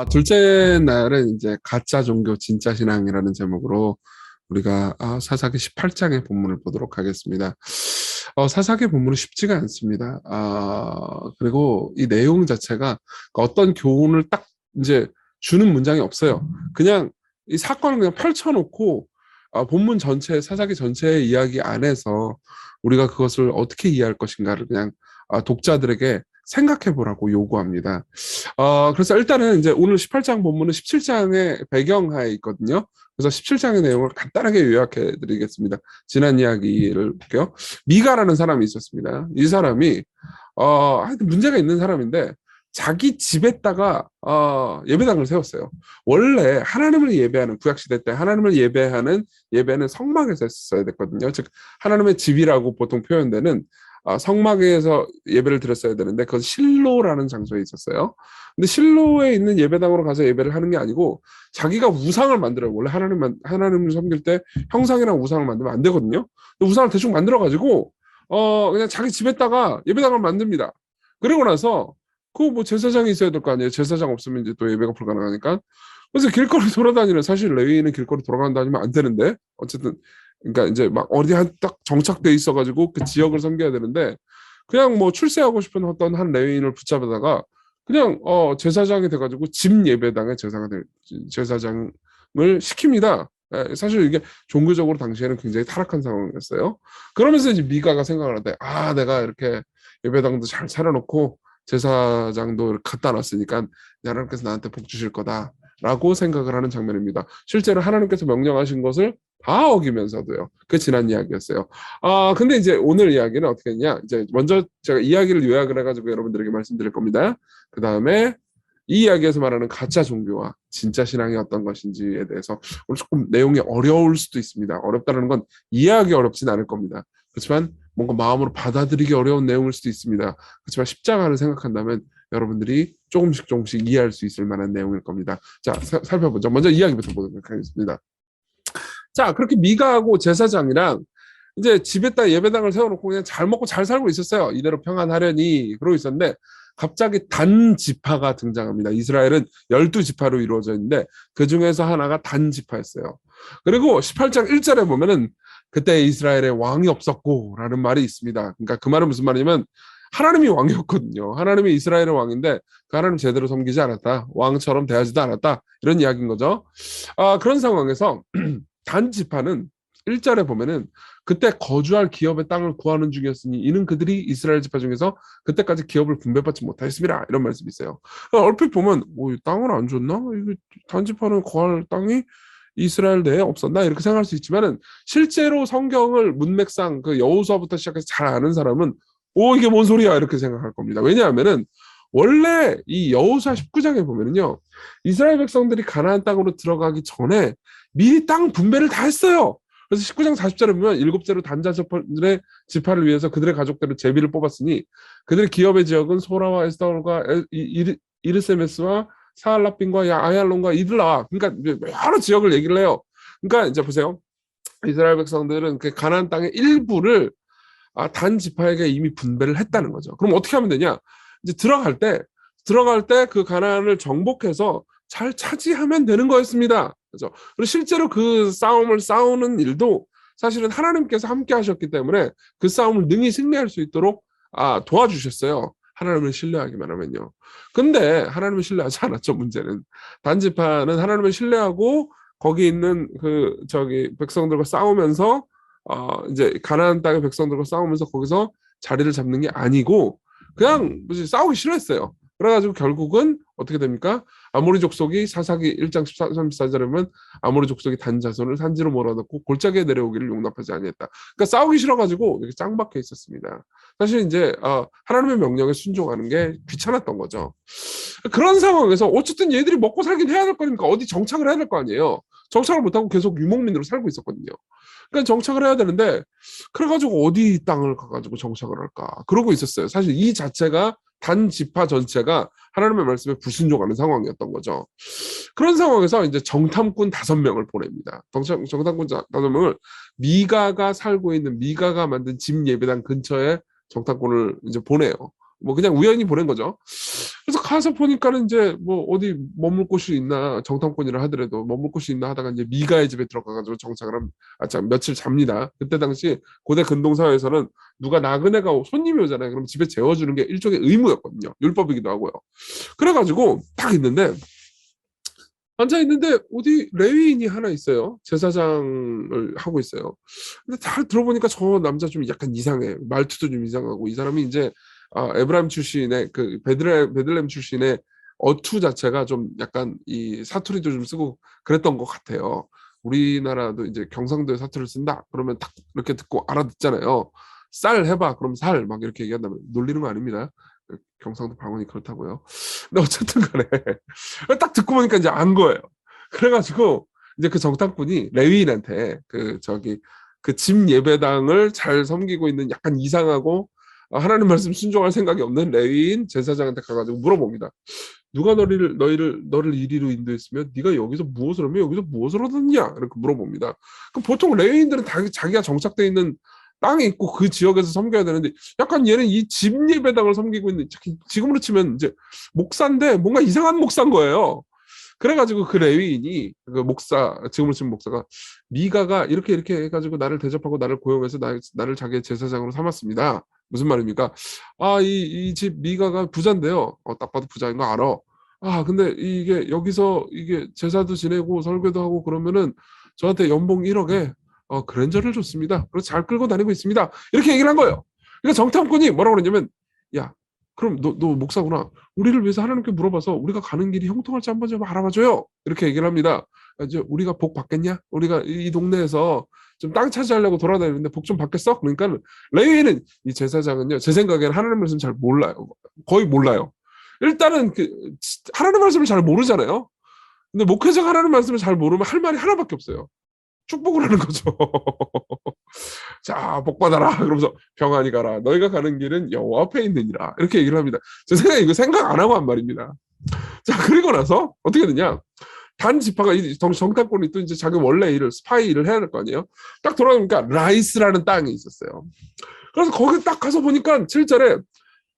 둘째 날은 이제 가짜 종교 진짜 신앙이라는 제목으로 우리가 사사기 18장의 본문을 보도록 하겠습니다. 사사기 본문은 쉽지가 않습니다. 그리고 이 내용 자체가 어떤 교훈을 딱 이제 주는 문장이 없어요. 그냥 이 사건을 그냥 펼쳐놓고 본문 전체, 사사기 전체의 이야기 안에서 우리가 그것을 어떻게 이해할 것인가를 그냥 독자들에게 생각해 보라고 요구합니다. 그래서 일단은 이제 오늘 18장 본문은 17장의 배경하에 있거든요. 그래서 17장의 내용을 간단하게 요약해 드리겠습니다. 지난 이야기를 볼게요. 미가라는 사람이 있었습니다. 이 사람이 하여튼 문제가 있는 사람인데 자기 집에다가 예배당을 세웠어요. 원래 하나님을 예배하는 구약시대 때 하나님을 예배는 성막에서 했어야 됐거든요. 즉 하나님의 집이라고 보통 표현되는 성막에서 예배를 드렸어야 되는데 그건 실로라는 장소에 있었어요. 근데 실로에 있는 예배당으로 가서 예배를 하는 게 아니고 자기가 우상을 만들어요. 원래 하나님을 섬길 때 형상이랑 우상을 만들면 안 되거든요. 근데 우상을 대충 만들어 가지고 그냥 자기 집에다가 예배당을 만듭니다. 그리고 나서 그 뭐 제사장이 있어야 될 거 아니에요. 제사장 없으면 이제 또 예배가 불가능하니까. 그래서 길거리 돌아다니는 사실 레위인은 길거리 돌아다니면 안 되는데 어쨌든 그러니까 이제 막 어디 한 딱 정착돼 있어가지고 그 지역을 섬겨야 되는데 그냥 뭐 출세하고 싶은 어떤 한 레위인을 붙잡아다가 그냥 제사장이 돼가지고 집 예배당의 제사장을 시킵니다. 사실 이게 종교적으로 당시에는 굉장히 타락한 상황이었어요. 그러면서 이제 미가가 생각을 하대. 내가 이렇게 예배당도 잘 차려놓고 제사장도 이렇게 갖다 놨으니까 하나님께서 나한테 복 주실 거다라고 생각을 하는 장면입니다. 실제로 하나님께서 명령하신 것을 다 어기면서도요. 그 지난 이야기였어요. 근데 이제 오늘 이야기는 어떻게 했냐? 이제 먼저 제가 이야기를 요약을 해가지고 여러분들에게 말씀드릴 겁니다. 그 다음에 이 이야기에서 말하는 가짜 종교와 진짜 신앙이 어떤 것인지에 대해서 오늘 조금 내용이 어려울 수도 있습니다. 어렵다는 건 이해하기 어렵진 않을 겁니다. 그렇지만 뭔가 마음으로 받아들이기 어려운 내용일 수도 있습니다. 그렇지만 십자가를 생각한다면 여러분들이 조금씩 이해할 수 있을 만한 내용일 겁니다. 자, 살펴보죠. 먼저 이야기부터 보도록 하겠습니다. 자, 그렇게 미가하고 제사장이랑 이제 집에다 예배당을 세워놓고 그냥 잘 먹고 잘 살고 있었어요. 이대로 평안하려니 그러고 있었는데 갑자기 단 지파가 등장합니다. 이스라엘은 12지파로 이루어져 있는데 그 중에서 하나가 단 지파였어요. 그리고 18장 1절에 보면은 그때 이스라엘에 왕이 없었고 라는 말이 있습니다. 그러니까 그 말은 무슨 말이냐면 하나님이 왕이었거든요. 하나님이 이스라엘의 왕인데 그 하나님 제대로 섬기지 않았다. 왕처럼 대하지도 않았다. 이런 이야기인 거죠. 그런 상황에서 단 지파는 1절에 보면은 그때 거주할 기업의 땅을 구하는 중이었으니 이는 그들이 이스라엘 지파 중에서 그때까지 기업을 분배받지 못하였습니다. 이런 말씀이 있어요. 얼핏 보면 땅을 안 줬나? 이거 단 지파는 구할 땅이 이스라엘 내에 없었나? 이렇게 생각할 수 있지만은 실제로 성경을 문맥상 그 여호수아부터 시작해서 잘 아는 사람은 이게 뭔 소리야? 이렇게 생각할 겁니다. 왜냐하면은 원래 이 여호수아 19장에 보면은요. 이스라엘 백성들이 가나안 땅으로 들어가기 전에 미리 땅 분배를 다 했어요. 그래서 19장 40절에 보면 7제로 단자들의 지파를 위해서 그들의 가족대로 제비를 뽑았으니 그들의 기업의 지역은 소라와 에스타올과 이르세메스와 사할라핀과 아얄론과 이들라. 그러니까 여러 지역을 얘기를 해요. 그러니까 이제 보세요. 이스라엘 백성들은 그 가나안 땅의 일부를 단 지파에게 이미 분배를 했다는 거죠. 그럼 어떻게 하면 되냐? 이제 들어갈 때 그 가나안을 정복해서 잘 차지하면 되는 거였습니다. 그죠? 그리고 실제로 그 싸움을 싸우는 일도 사실은 하나님께서 함께 하셨기 때문에 그 싸움을 능히 승리할 수 있도록 도와주셨어요. 하나님을 신뢰하기만 하면요. 근데 하나님을 신뢰하지 않았죠, 문제는. 단지파는 하나님을 신뢰하고 거기 있는 백성들과 싸우면서 이제 가나안 땅의 백성들과 싸우면서 거기서 자리를 잡는 게 아니고 그냥 싸우기 싫어했어요. 그래가지고 결국은 어떻게 됩니까? 아모리 족속이 사사기 1장 34절에 보면 아모리 족속이 단 자손을 산지로 몰아넣고 골짜기에 내려오기를 용납하지 아니했다. 그러니까 싸우기 싫어가지고 이렇게 짱박혀 있었습니다. 사실 이제 하나님의 명령에 순종하는 게 귀찮았던 거죠. 그런 상황에서 어쨌든 얘들이 먹고 살긴 해야 될 거니까 어디 정착을 해야 될 거 아니에요. 정착을 못하고 계속 유목민으로 살고 있었거든요. 그러니까 정착을 해야 되는데 그래가지고 어디 땅을 가가지고 정착을 할까 그러고 있었어요. 사실 이 자체가 단 지파 전체가 하나님의 말씀에 불순종하는 상황이었던 거죠. 그런 상황에서 이제 정탐꾼 5명을 보냅니다. 정탐꾼 5명을 미가가 살고 있는 미가가 만든 집 예배당 근처에 정탐꾼을 이제 보내요. 뭐 그냥 우연히 보낸 거죠. 그래서 가서 보니까는 이제 뭐 어디 머물 곳이 있나, 정탐꾼이라 하더라도 머물 곳이 있나 하다가 이제 미가의 집에 들어가가지고 정착을 참 며칠 잡니다. 그때 당시 고대 근동사회에서는 누가 나그네가 손님이 오잖아요. 그럼 집에 재워주는 게 일종의 의무였거든요. 율법이기도 하고요. 그래가지고 딱 있는데 앉아 있는데 어디 레위인이 하나 있어요. 제사장을 하고 있어요. 근데 잘 들어보니까 저 남자 좀 약간 이상해. 말투도 좀 이상하고 이 사람이 이제 에브라임 출신의 그 베들레헴 출신의 어투 자체가 좀 약간 이 사투리도 좀 쓰고 그랬던 것 같아요. 우리나라도 이제 경상도에 사투리를 쓴다. 그러면 딱 이렇게 듣고 알아듣잖아요. 쌀 해봐. 그럼 살 막 이렇게 얘기한다면 놀리는 거 아닙니다. 경상도 방언이 그렇다고요. 근데 어쨌든 간에 딱 듣고 보니까 이제 안 거예요. 그래가지고 이제 그 정탐꾼이 레위인한테 그 집 예배당을 잘 섬기고 있는 약간 이상하고 하나님 말씀 순종할 생각이 없는 레위인 제사장한테 가가지고 물어봅니다. 누가 너를 이리로 인도했으며 네가 여기서 무엇을 하며 여기서 무엇을 얻었냐 이렇게 물어봅니다. 그럼 보통 레위인들은 자기가 정착되어 있는 땅에 있고 그 지역에서 섬겨야 되는데 약간 얘는 이 집 예배당을 섬기고 있는, 지금으로 치면 이제 목사인데 뭔가 이상한 목사인 거예요. 그래가지고 그 레위인이 그 목사, 지금으로 치면 목사가 미가가 이렇게 해가지고 나를 대접하고 나를 고용해서 나를 자기의 제사장으로 삼았습니다. 무슨 말입니까? 이 집 미가가 부자인데요. 딱 봐도 부자인 거 알아. 근데 이게 여기서 이게 제사도 지내고 설교도 하고 그러면은 저한테 연봉 1억에 그랜저를 줬습니다. 그래서 잘 끌고 다니고 있습니다. 이렇게 얘기를 한 거예요. 그러니까 정탐꾼이 뭐라고 그러냐면, 야, 그럼 너 목사구나. 우리를 위해서 하나님께 물어봐서 우리가 가는 길이 형통할지 한번 좀 알아봐줘요. 이렇게 얘기를 합니다. 이제 우리가 복 받겠냐? 우리가 이 동네에서 좀 땅 차지하려고 돌아다니는데 복 좀 받겠어? 그러니까 레위인은, 이 제사장은요, 제 생각에는 하나님 말씀 잘 몰라요. 거의 몰라요. 일단은 하나님 말씀을 잘 모르잖아요. 근데 목회자가 하나님 말씀을 잘 모르면 할 말이 하나밖에 없어요. 축복을 하는 거죠. 자, 복 받아라. 그러면서 평안히 가라. 너희가 가는 길은 여호와 앞에 있느니라. 이렇게 얘기를 합니다. 제 생각에 이거 생각 안 하고 한 말입니다. 자, 그리고 나서 어떻게 되냐? 단 지파가 정탐꾼이 또 이제 자기 원래 일을, 스파이 일을 해야 될 거 아니에요? 딱 돌아보니까 라이스라는 땅이 있었어요. 그래서 거기 딱 가서 보니까 7절에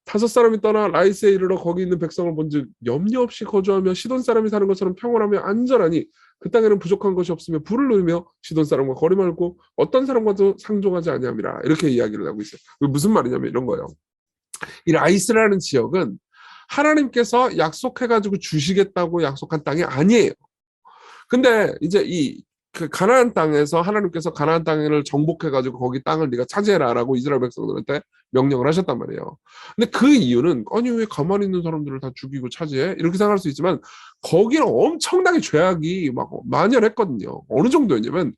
5사람이 떠나 라이스에 이르러 거기 있는 백성을 본즉 염려 없이 거주하며 시돈 사람이 사는 것처럼 평온하며 안전하니 그 땅에는 부족한 것이 없으며 불을 누리며 시돈 사람과 거리 말고 어떤 사람과도 상종하지 아니함이라. 이렇게 이야기를 하고 있어요. 무슨 말이냐면 이런 거예요. 이 라이스라는 지역은 하나님께서 약속해가지고 주시겠다고 약속한 땅이 아니에요. 근데 이제 그 가나안 땅에서 하나님께서 가나안 땅을 정복해가지고 거기 땅을 네가 차지해라라고 이스라엘 백성들한테 명령을 하셨단 말이에요. 근데 그 이유는, 아니 왜 가만히 있는 사람들을 다 죽이고 차지해? 이렇게 생각할 수 있지만 거기는 엄청나게 죄악이 막 만연했거든요. 어느 정도였냐면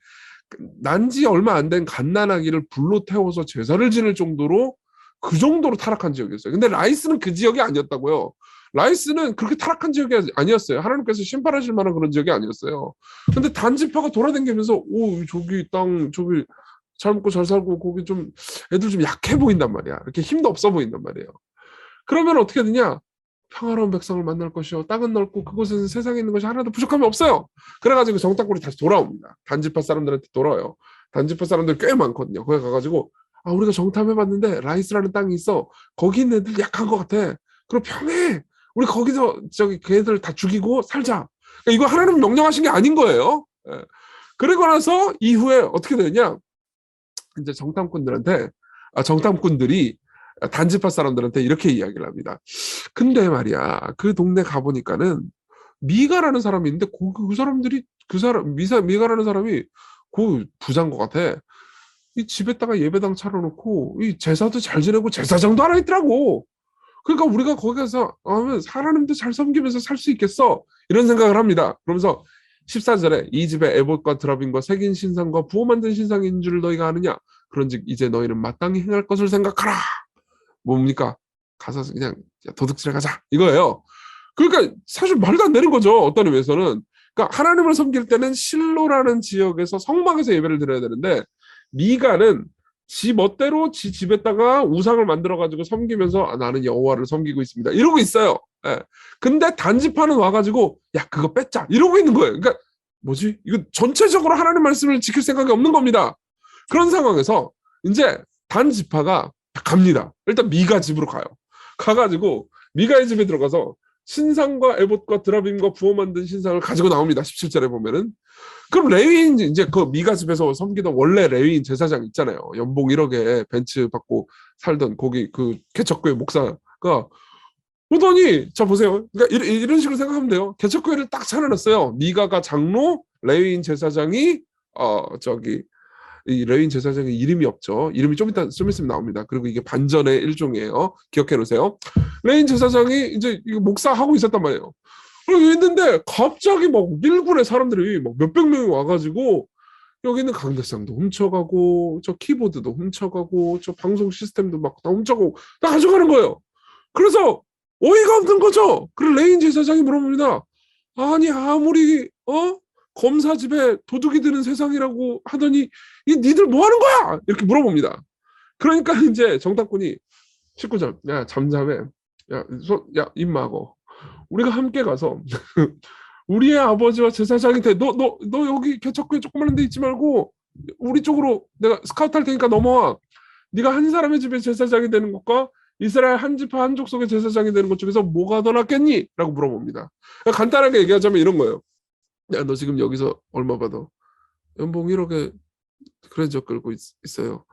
난지 얼마 안 된 갓난아기를 불로 태워서 제사를 지낼 정도로, 그 정도로 타락한 지역이었어요. 근데 라이스는 그 지역이 아니었다고요. 라이스는 그렇게 타락한 지역이 아니었어요. 하나님께서 심판하실 만한 그런 지역이 아니었어요. 근데 단지파가 돌아다니면서 저기 땅 저기 잘 먹고 잘 살고 거기 좀 애들 좀 약해 보인단 말이야. 이렇게 힘도 없어 보인단 말이에요. 그러면 어떻게 되냐? 평화로운 백성을 만날 것이요, 땅은 넓고 그곳에는 세상에 있는 것이 하나도 부족함이 없어요. 그래가지고 정탐꾼이 다시 돌아옵니다. 단지파 사람들한테 돌아와요. 단지파 사람들 꽤 많거든요. 거기 가가지고 우리가 정탐해봤는데 라이스라는 땅이 있어. 거기 있는 애들 약한 것 같아. 그럼 평해. 우리 거기서 걔네들 다 죽이고 살자. 그러니까 이거 하나님 명령하신 게 아닌 거예요. 예. 그리고 나서 이후에 어떻게 되냐? 이제 정탐꾼들이 단지파 사람들한테 이렇게 이야기를 합니다. 근데 말이야, 그 동네 가보니까는 미가라는 사람이 있는데 미가라는 사람이 그 부자인 것 같아. 이 집에다가 예배당 차려놓고 이 제사도 잘 지내고 제사장도 하나 있더라고. 그러니까 우리가 거기 가서 하면 하나님도 잘 섬기면서 살 수 있겠어, 이런 생각을 합니다. 그러면서 14절에 이 집에 에봇과 드라빔과 새긴 신상과 부어 만든 신상이 있는 줄 너희가 아느냐? 그런즉 이제 너희는 마땅히 행할 것을 생각하라. 뭡니까? 가서 그냥 도둑질해 가자, 이거예요. 그러니까 사실 말도 안 되는 거죠, 어떤 의미에서는. 그러니까 하나님을 섬길 때는 실로라는 지역에서 성막에서 예배를 드려야 되는데, 미가는 지 멋대로 지 집에다가 우상을 만들어가지고 섬기면서 나는 여호와를 섬기고 있습니다, 이러고 있어요. 예. 근데 단지파는 와가지고 야 그거 뺏자, 이러고 있는 거예요. 그러니까 뭐지? 이거 전체적으로 하나님 말씀을 지킬 생각이 없는 겁니다. 그런 상황에서 이제 단지파가 갑니다. 일단 미가 집으로 가요. 가가지고 미가의 집에 들어가서 신상과 에봇과 드라빔과 부어 만든 신상을 가지고 나옵니다. 17절에 보면은. 그럼 레위인 이제 그 미가 집에서 섬기던 원래 레위인 제사장 있잖아요. 연봉 1억에 벤츠 받고 살던 거기 그 개척교회 목사가 보더니 자 보세요. 그러니까 이런 식으로 생각하면 돼요. 개척교회를 딱 차려놨어요. 미가가 장로, 레위인 제사장이 저기 이 레위인 제사장의 이름이 없죠. 이름이 좀 있으면 나옵니다. 그리고 이게 반전의 일종이에요. 기억해 놓으세요. 레위인 제사장이 이제 목사하고 있었단 말이에요. 있는데 갑자기 막 일군의 사람들이 막 몇백 명이 와가지고 여기 있는 강대상도 훔쳐가고 저 키보드도 훔쳐가고 저 방송 시스템도 막 다 훔쳐가고 다 가져가는 거예요. 그래서 어이가 없는 거죠. 그래서 레인 제사장이 물어봅니다. 아니 아무리 검사 집에 도둑이 드는 세상이라고 하더니 이 니들 뭐 하는 거야? 이렇게 물어봅니다. 그러니까 이제 정탐꾼이 19절 야 잠잠해 야 입마고 우리가 함께 가서 우리의 아버지와 제사장이 돼. 너 여기 개척교회 조그마한 데 있지 말고 우리 쪽으로 내가 스카우트 할 테니까 넘어와. 네가 한 사람의 집에 제사장이 되는 것과 이스라엘 한 지파 한 족속의 제사장이 되는 것 중에서 뭐가 더 낫겠니? 라고 물어봅니다. 간단하게 얘기하자면 이런 거예요. 야, 너 지금 여기서 얼마 받아? 연봉 1억에 그랜저 끌고 있어요.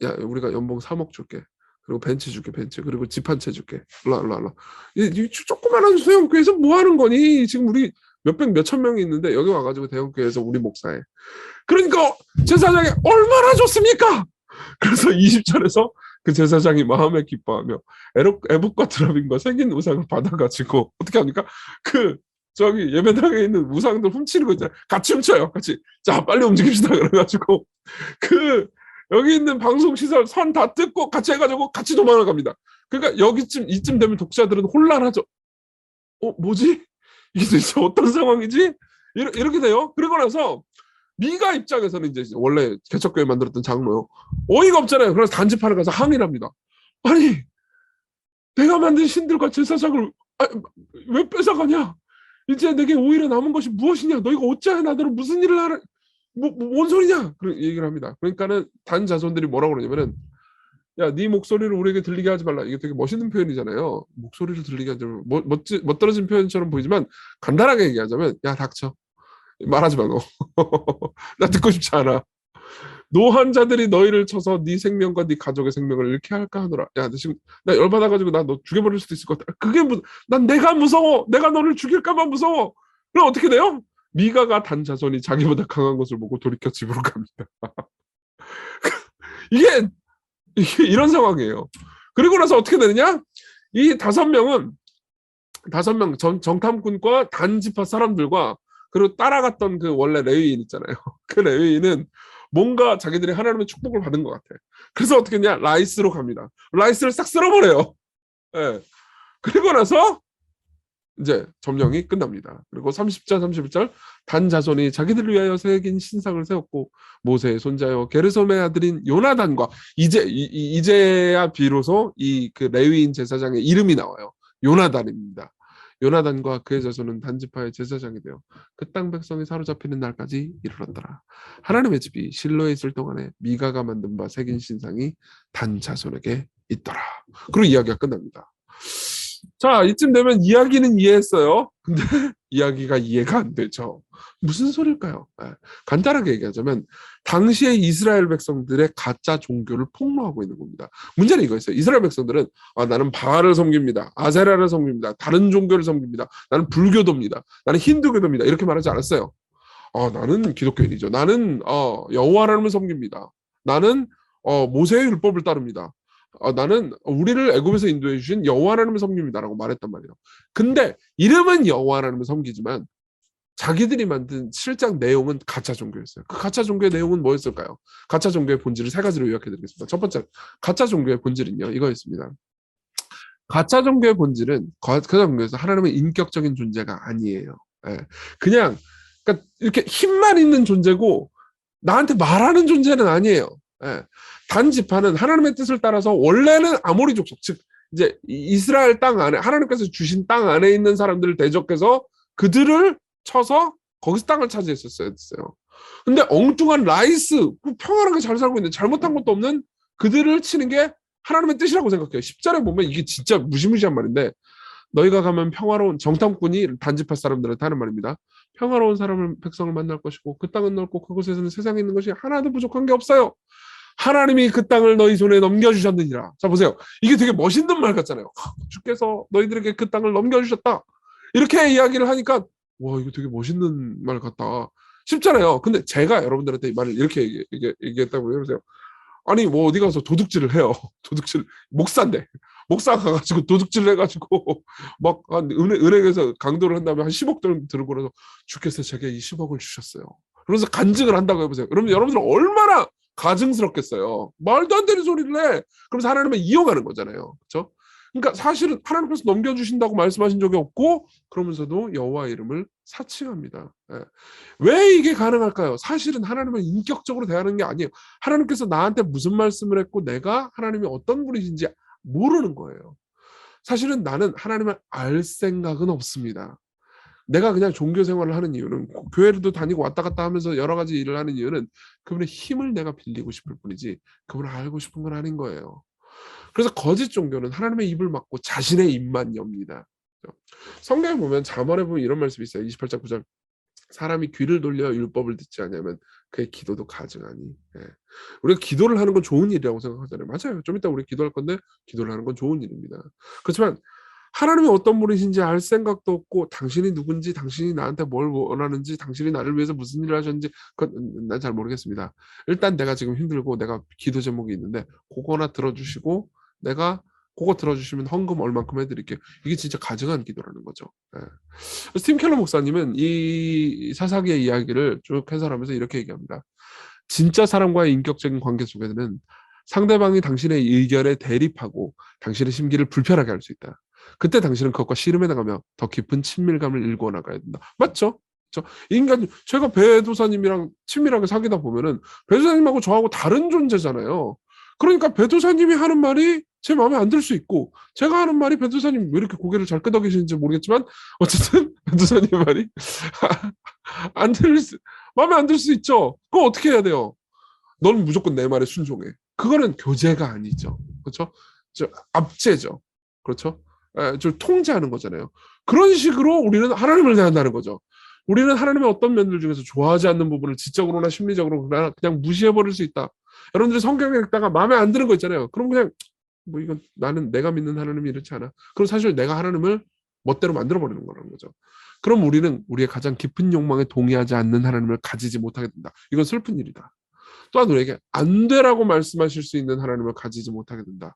야, 우리가 연봉 3억 줄게. 그리고 벤츠 줄게, 벤츠. 그리고 집 한 채 줄게. 일로. 이 조그만한 소형교회에서 뭐 하는 거니? 지금 우리 몇천 명이 있는데 여기 와가지고 대형교회에서 우리 목사해. 그러니까 제사장이 얼마나 좋습니까? 그래서 20절에서 그 제사장이 마음에 기뻐하며 에봇과 드라빔과 생긴 우상을 받아가지고 어떻게 합니까? 그 저기 예배당에 있는 우상들 훔치는 거 있잖아요. 같이 훔쳐요. 같이. 자 빨리 움직입시다. 그래가지고 그 여기 있는 방송 시설 선 다 뜯고 같이 해가지고 같이 도망을 갑니다. 그러니까 이쯤 되면 독자들은 혼란하죠. 뭐지? 이게 도대체 어떤 상황이지? 이렇게 돼요. 그리고 나서 미가 입장에서는 이제 원래 개척교회 만들었던 장로요. 어이가 없잖아요. 그래서 단지파를 가서 항의를 합니다. 아니 내가 만든 신들과 제사장을 왜 뺏어가냐? 이제 내게 오히려 남은 것이 무엇이냐? 너희가 어찌하여 나더러 무슨 일을 하라? 뭔 소리냐? 그런 얘기를 합니다. 그러니까는 단 자손들이 뭐라고 그러냐면은 야, 네 목소리를 우리에게 들리게 하지 말라. 이게 되게 멋있는 표현이잖아요. 목소리를 들리게 하지 말라. 멋들어진 표현처럼 보이지만 간단하게 얘기하자면 야, 닥쳐. 말하지 마, 너. 나 듣고 싶지 않아. 노한 자들이 너희를 쳐서 네 생명과 네 가족의 생명을 잃게 할까 하노라. 야, 너 지금 나 열받아가지고 나 너 죽여버릴 수도 있을 것 같아. 난 내가 무서워. 내가 너를 죽일까봐 무서워. 그럼 어떻게 돼요? 미가가 단 자손이 자기보다 강한 것을 보고 돌이켜 집으로 갑니다. 이게 이런 상황이에요. 그리고 나서 어떻게 되느냐? 이 5명 정탐꾼과 단지파 사람들과 그리고 따라갔던 그 원래 레위인 있잖아요. 그 레위인은 뭔가 자기들이 하나님의 축복을 받은 것 같아. 그래서 어떻게 했냐? 라이스로 갑니다. 라이스를 싹 쓸어버려요. 네. 그리고 나서 이제 점령이 끝납니다. 그리고 30절, 31절 단 자손이 자기들을 위하여 새긴 신상을 세웠고 모세의 손자여 게르솜의 아들인 요나단과 이제야 비로소 이 그 레위인 제사장의 이름이 나와요. 요나단입니다. 요나단과 그의 자손은 단지파의 제사장이 되어 그 땅 백성이 사로잡히는 날까지 이르렀더라. 하나님의 집이 실로에 있을 동안에 미가가 만든 바 새긴 신상이 단 자손에게 있더라. 그리고 이야기가 끝납니다. 자, 이쯤 되면 이야기는 이해했어요. 근데 이야기가 이해가 안 되죠. 무슨 소릴까요? 간단하게 얘기하자면 당시의 이스라엘 백성들의 가짜 종교를 폭로하고 있는 겁니다. 문제는 이거였어요. 이스라엘 백성들은 나는 바알을 섬깁니다. 아세라를 섬깁니다. 다른 종교를 섬깁니다. 나는 불교도입니다. 나는 힌두교도입니다. 이렇게 말하지 않았어요. 나는 기독교인이죠. 나는 여호와 하나님을 섬깁니다. 나는 모세의 율법을 따릅니다. 나는 우리를 애굽에서 인도해 주신 여호와 하나님을 섬깁니다라고 말했단 말이에요. 근데 이름은 여호와 하나님을 섬기지만 자기들이 만든 실장 내용은 가짜 종교였어요. 그 가짜 종교의 내용은 뭐였을까요? 가짜 종교의 본질을 3가지로 요약해드리겠습니다. 첫 번째, 가짜 종교의 본질은요, 이거였습니다. 가짜 종교의 본질은 가짜 종교에서 하나님은 인격적인 존재가 아니에요. 그냥 그러니까 이렇게 힘만 있는 존재고 나한테 말하는 존재는 아니에요. 단지파는 하나님의 뜻을 따라서 원래는 아모리 족속, 즉 이제 이스라엘 땅 안에 하나님께서 주신 땅 안에 있는 사람들을 대적해서 그들을 쳐서 거기서 땅을 차지했었어요. 근데 엉뚱한 라이스 평안하게 잘 살고 있는데 잘못한 것도 없는 그들을 치는 게 하나님의 뜻이라고 생각해요. 10절에 보면 이게 진짜 무시무시한 말인데, 너희가 가면 평화로운, 정탐꾼이 단지파 사람들한테 하는 말입니다. 평화로운 사람을, 백성을 만날 것이고 그 땅은 넓고 그곳에서는 세상에 있는 것이 하나도 부족한 게 없어요. 하나님이 그 땅을 너희 손에 넘겨주셨느니라. 자, 보세요. 이게 되게 멋있는 말 같잖아요. 주께서 너희들에게 그 땅을 넘겨주셨다. 이렇게 이야기를 하니까, 와, 이거 되게 멋있는 말 같다 싶잖아요. 근데 제가 여러분들한테 이 말을 이렇게 얘기했다고 해보세요. 아니, 뭐 어디 가서 도둑질을 해요. 도둑질, 목사인데. 목사 가가지고 도둑질 해가지고 막 은행에서 강도를 한 다음에 한 10억 들고 그래서 주께서 제게 이 10억을 주셨어요. 그래서 간증을 한다고 해보세요. 그러면 여러분들 얼마나 가증스럽겠어요. 말도 안 되는 소리를 해. 그러면서 하나님을 이용하는 거잖아요. 그렇죠? 그러니까 사실은 하나님께서 넘겨주신다고 말씀하신 적이 없고, 그러면서도 여호와 이름을 사칭합니다. 예. 왜 이게 가능할까요? 사실은 하나님을 인격적으로 대하는 게 아니에요. 하나님께서 나한테 무슨 말씀을 했고 내가 하나님이 어떤 분이신지 모르는 거예요. 사실은 나는 하나님을 알 생각은 없습니다. 내가 그냥 종교 생활을 하는 이유는, 교회도 다니고 왔다 갔다 하면서 여러 가지 일을 하는 이유는 그분의 힘을 내가 빌리고 싶을 뿐이지 그분을 알고 싶은 건 아닌 거예요. 그래서 거짓 종교는 하나님의 입을 막고 자신의 입만 엽니다. 성경에 보면, 잠언에 보면 이런 말씀이 있어요. 28장 9절. 사람이 귀를 돌려 율법을 듣지 않으면 그의 기도도 가증하니. 예. 우리가 기도를 하는 건 좋은 일이라고 생각하잖아요. 맞아요. 좀 이따 우리 기도할 건데 기도를 하는 건 좋은 일입니다. 그렇지만 하나님이 어떤 분이신지 알 생각도 없고, 당신이 누군지, 당신이 나한테 뭘 원하는지, 당신이 나를 위해서 무슨 일을 하셨는지 그건 난 잘 모르겠습니다. 일단 내가 지금 힘들고 내가 기도 제목이 있는데 그거나 들어주시고, 내가 그거 들어주시면 헌금 얼만큼 해드릴게요. 이게 진짜 가증한 기도라는 거죠. 예. 스팀 켈러 목사님은 이 사사기의 이야기를 쭉 해설하면서 이렇게 얘기합니다. 진짜 사람과의 인격적인 관계 속에는 상대방이 당신의 의견에 대립하고 당신의 심기를 불편하게 할 수 있다. 그때 당신은 그것과 씨름해 나가며 더 깊은 친밀감을 일구어 나가야 된다. 맞죠? 인간, 제가 배도사님이랑 친밀하게 사귀다 보면은 배도사님하고 저하고 다른 존재잖아요. 그러니까 배도사님이 하는 말이 제 마음에 안 들 수 있고, 제가 하는 말이 배도사님 왜 이렇게 고개를 잘 끄덕이시는지 모르겠지만 어쨌든 배도사님 말이 마음에 안 들 수 있죠. 그거 어떻게 해야 돼요? 넌 무조건 내 말에 순종해. 그거는 교제가 아니죠. 그렇죠? 압제죠. 그렇죠? 좀 통제하는 거잖아요. 그런 식으로 우리는 하나님을 대한다는 거죠. 우리는 하나님의 어떤 면들 중에서 좋아하지 않는 부분을 지적으로나 심리적으로 그냥 무시해버릴 수 있다. 여러분들이 성경에 읽다가 마음에 안 드는 거 있잖아요. 그럼 그냥 뭐 이건 나는 내가 믿는 하나님이 이렇지 않아. 그럼 사실 내가 하나님을 멋대로 만들어버리는 거라는 거죠. 그럼 우리는 우리의 가장 깊은 욕망에 동의하지 않는 하나님을 가지지 못하게 된다. 이건 슬픈 일이다. 또한 우리에게 안 되라고 말씀하실 수 있는 하나님을 가지지 못하게 된다.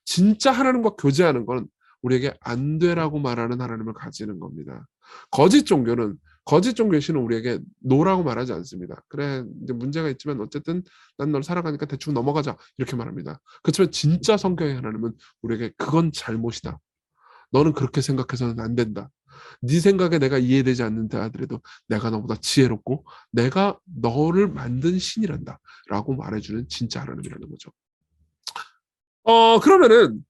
진짜 하나님과 교제하는 건 우리에게 안 되라고 말하는 하나님을 가지는 겁니다. 거짓 종교의 신은 우리에게 노라고 말하지 않습니다. 그래, 이제 문제가 있지만 어쨌든 난 널 사랑하니까 대충 넘어가자, 이렇게 말합니다. 그렇지만 진짜 성경의 하나님은 우리에게 그건 잘못이다. 너는 그렇게 생각해서는 안 된다. 네 생각에 내가 이해되지 않는다 하더라도 내가 너보다 지혜롭고 내가 너를 만든 신이란다 라고 말해주는 진짜 하나님이라는 거죠. 그러면은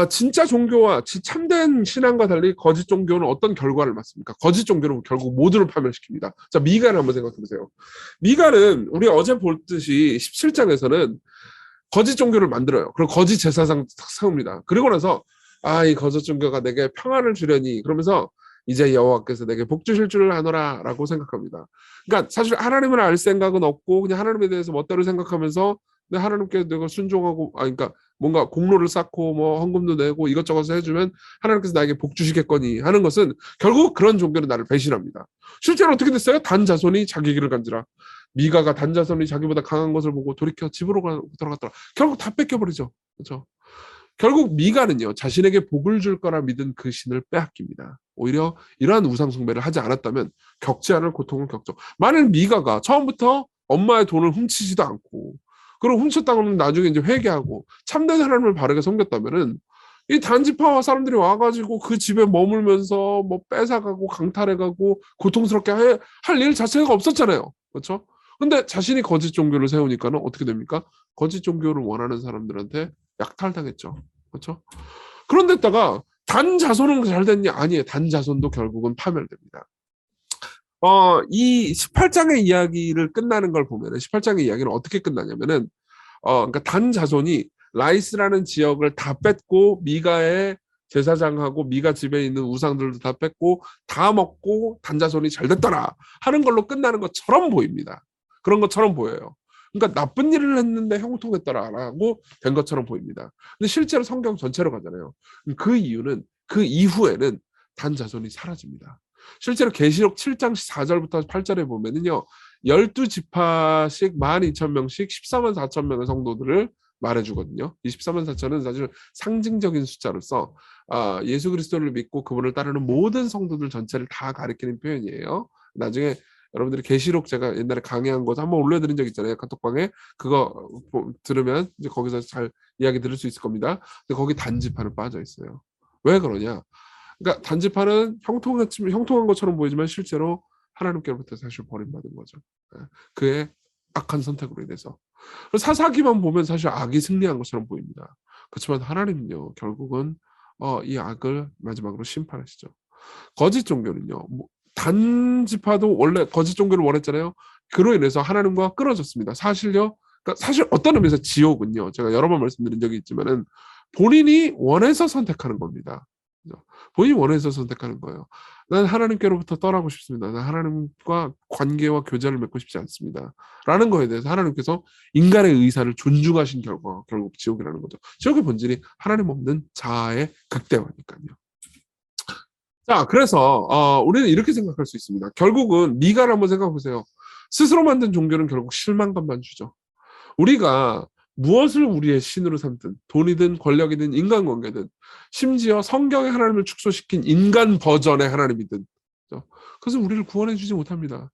진짜 종교와 참된 신앙과 달리 거짓 종교는 어떤 결과를 맞습니까? 거짓 종교는 결국 모두를 파멸시킵니다. 자, 미가를 한번 생각해 보세요. 미가는 우리 어제 볼듯이 17장에서는 거짓 종교를 만들어요. 그리고 거짓 제사상 세웁니다. 그리고 나서 이 거짓 종교가 내게 평안을 주려니, 그러면서 이제 여호와께서 내게 복 주실 줄 아노라 라고 생각합니다. 그러니까 사실 하나님을 알 생각은 없고 그냥 하나님에 대해서 멋대로 생각하면서 하나님께 내가 순종하고, 그러니까 뭔가 공로를 쌓고 뭐 헌금도 내고 이것저것 해주면 하나님께서 나에게 복 주시겠거니 하는 것은 결국 그런 종교는 나를 배신합니다. 실제로 어떻게 됐어요? 단 자손이 자기 길을 간지라. 미가가 단 자손이 자기보다 강한 것을 보고 돌이켜 집으로 들어갔더라. 결국 다 뺏겨버리죠. 그렇죠? 결국 미가는요, 자신에게 복을 줄 거라 믿은 그 신을 빼앗깁니다. 오히려 이러한 우상 숭배를 하지 않았다면 겪지 않을 고통을 겪죠. 만일 미가가 처음부터 엄마의 돈을 훔치지도 않고, 그리고 훔쳤다고 하면 나중에 이제 회개하고 참된 하나님을 바르게 섬겼다면은 이 단지파 사람들이 와가지고 그 집에 머물면서 뭐 뺏어가고 강탈해가고 고통스럽게 할 일 자체가 없었잖아요. 그렇죠? 근데 자신이 거짓 종교를 세우니까는 어떻게 됩니까? 거짓 종교를 원하는 사람들한테 약탈당했죠. 그렇죠? 그런데다가 단 자손은 잘 됐냐? 아니에요. 단 자손도 결국은 파멸됩니다. 이 18장의 이야기를 끝나는 걸 보면은 18장의 이야기는 어떻게 끝나냐면은 그러니까 단 자손이 라이스라는 지역을 다 뺐고 미가의 제사장하고 미가 집에 있는 우상들도 다 뺐고 다 먹고 단자손이 잘 됐더라 하는 걸로 끝나는 것처럼 보입니다. 그런 것처럼 보여요. 그러니까 나쁜 일을 했는데 형통했더라라고 된 것처럼 보입니다. 근데 실제로 성경 전체로 가잖아요. 그 이유는 그 이후에는 단자손이 사라집니다. 실제로 계시록 7장 4절부터 8절에 보면은요. 12지파씩 12,000명씩 14만 4천 명의 성도들을 말해주거든요. 이 14만 4천은 사실 상징적인 숫자로서 예수 그리스도를 믿고 그분을 따르는 모든 성도들 전체를 다 가리키는 표현이에요. 나중에 여러분들이 계시록 제가 옛날에 강의한 거 한번 올려드린 적 있잖아요. 카톡방에 그거 들으면 이제 거기서 잘 이야기 들을 수 있을 겁니다. 근데 거기 단지파는 빠져 있어요. 왜 그러냐? 그러니까 단지파는 형통한 것처럼 보이지만 실제로 하나님께로부터 사실 버림받은 거죠. 그의 악한 선택으로 인해서. 사사기만 보면 사실 악이 승리한 것처럼 보입니다. 그렇지만 하나님은요 결국은 이 악을 마지막으로 심판하시죠. 거짓 종교는요 단지파도 원래 거짓 종교를 원했잖아요. 그로 인해서 하나님과 끊어졌습니다. 사실요. 그러니까 사실 어떤 의미에서 지옥은요. 제가 여러 번 말씀드린 적이 있지만은 본인이 원해서 선택하는 겁니다. 본인이 원해서 선택하는 거예요. 난 하나님께로부터 떠나고 싶습니다. 난 하나님과 관계와 교제를 맺고 싶지 않습니다. 라는 거에 대해서 하나님께서 인간의 의사를 존중하신 결과 결국 지옥이라는 거죠. 지옥의 본질이 하나님 없는 자아의 극대화니까요. 자, 그래서 우리는 이렇게 생각할 수 있습니다. 결국은 미가를 한번 생각해 보세요. 스스로 만든 종교는 결국 실망감만 주죠. 우리가 무엇을 우리의 신으로 삼든 돈이든 권력이든 인간관계든 심지어 성경의 하나님을 축소시킨 인간 버전의 하나님이든 그래서 우리를 구원해 주지 못합니다.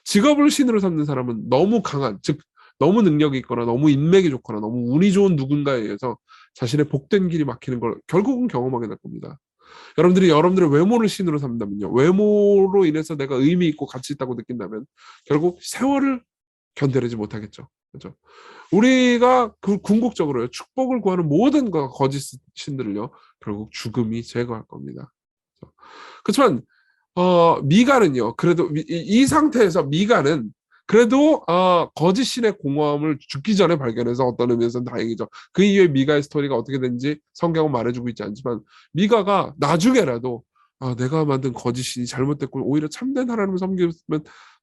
직업을 신으로 삼는 사람은 너무 강한, 즉 너무 능력이 있거나 너무 인맥이 좋거나 너무 운이 좋은 누군가에 의해서 자신의 복된 길이 막히는 걸 결국은 경험하게 될 겁니다. 여러분들이 여러분들의 외모를 신으로 삼는다면요. 외모로 인해서 내가 의미 있고 가치 있다고 느낀다면 결국 세월을 견뎌내지 못하겠죠. 그렇죠? 우리가 그 궁극적으로요. 축복을 구하는 모든 거짓 신들을요. 결국 죽음이 제거할 겁니다. 그렇지만 미가는요. 그래도 이 상태에서 미가는 그래도 거짓 신의 공허함을 죽기 전에 발견해서 어떤 의미에서는 다행이죠. 그 이후에 미가의 스토리가 어떻게 된지 성경은 말해주고 있지 않지만 미가가 나중에라도 내가 만든 거짓 신이 잘못됐고 오히려 참된 하나님을 섬기면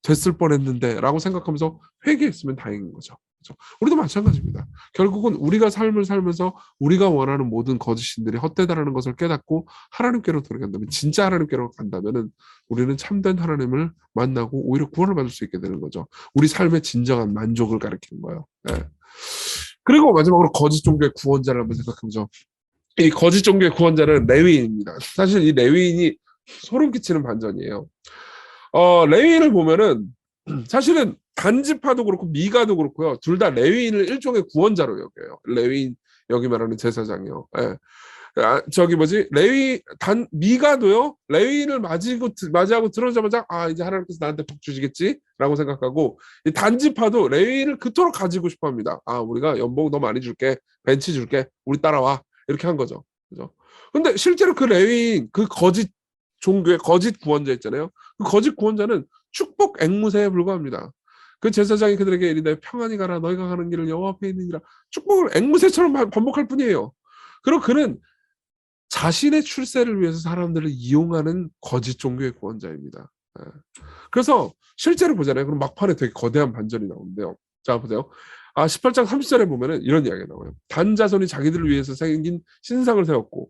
됐을 뻔했는데 라고 생각하면서 회개했으면 다행인 거죠. 그렇죠? 우리도 마찬가지입니다. 결국은 우리가 삶을 살면서 우리가 원하는 모든 거짓 신들이 헛되다라는 것을 깨닫고 하나님께로 돌아간다면 진짜 하나님께로 간다면은 우리는 참된 하나님을 만나고 오히려 구원을 받을 수 있게 되는 거죠. 우리 삶의 진정한 만족을 가리키는 거예요. 네. 그리고 마지막으로 거짓 종교의 구원자를 한번 생각해보죠. 이 거짓 종교의 구원자는 레위인입니다. 사실 이 레위인이 소름 끼치는 반전이에요. 레위인을 보면은 사실은 단지파도 그렇고 미가도 그렇고요. 둘 다 레위인을 일종의 구원자로 여겨요. 레위인 여기 말하는 제사장이요. 예. 미가도요. 레위인을 맞이하고 들어오자마자 이제 하나님께서 나한테 복 주시겠지라고 생각하고 이 단지파도 레위인을 그토록 가지고 싶어합니다. 우리가 연봉 더 많이 줄게, 벤치 줄게, 우리 따라와 이렇게 한 거죠. 그죠? 근데 실제로 그 레위인 그 거짓 종교의 거짓 구원자 있잖아요. 그 거짓 구원자는 축복 앵무새에 불과합니다. 그 제사장이 그들에게 이르되 평안히 가라 너희가 가는 길을 여호와 앞에 있느니라 축복을 앵무새처럼 반복할 뿐이에요. 그리고 그는 자신의 출세를 위해서 사람들을 이용하는 거짓 종교의 구원자입니다. 그래서 실제로 보잖아요. 그럼 막판에 되게 거대한 반전이 나오는데요. 자 보세요. 18장 30절에 보면은 이런 이야기가 나와요. 단 자손이 자기들을 위해서 생긴 신상을 세웠고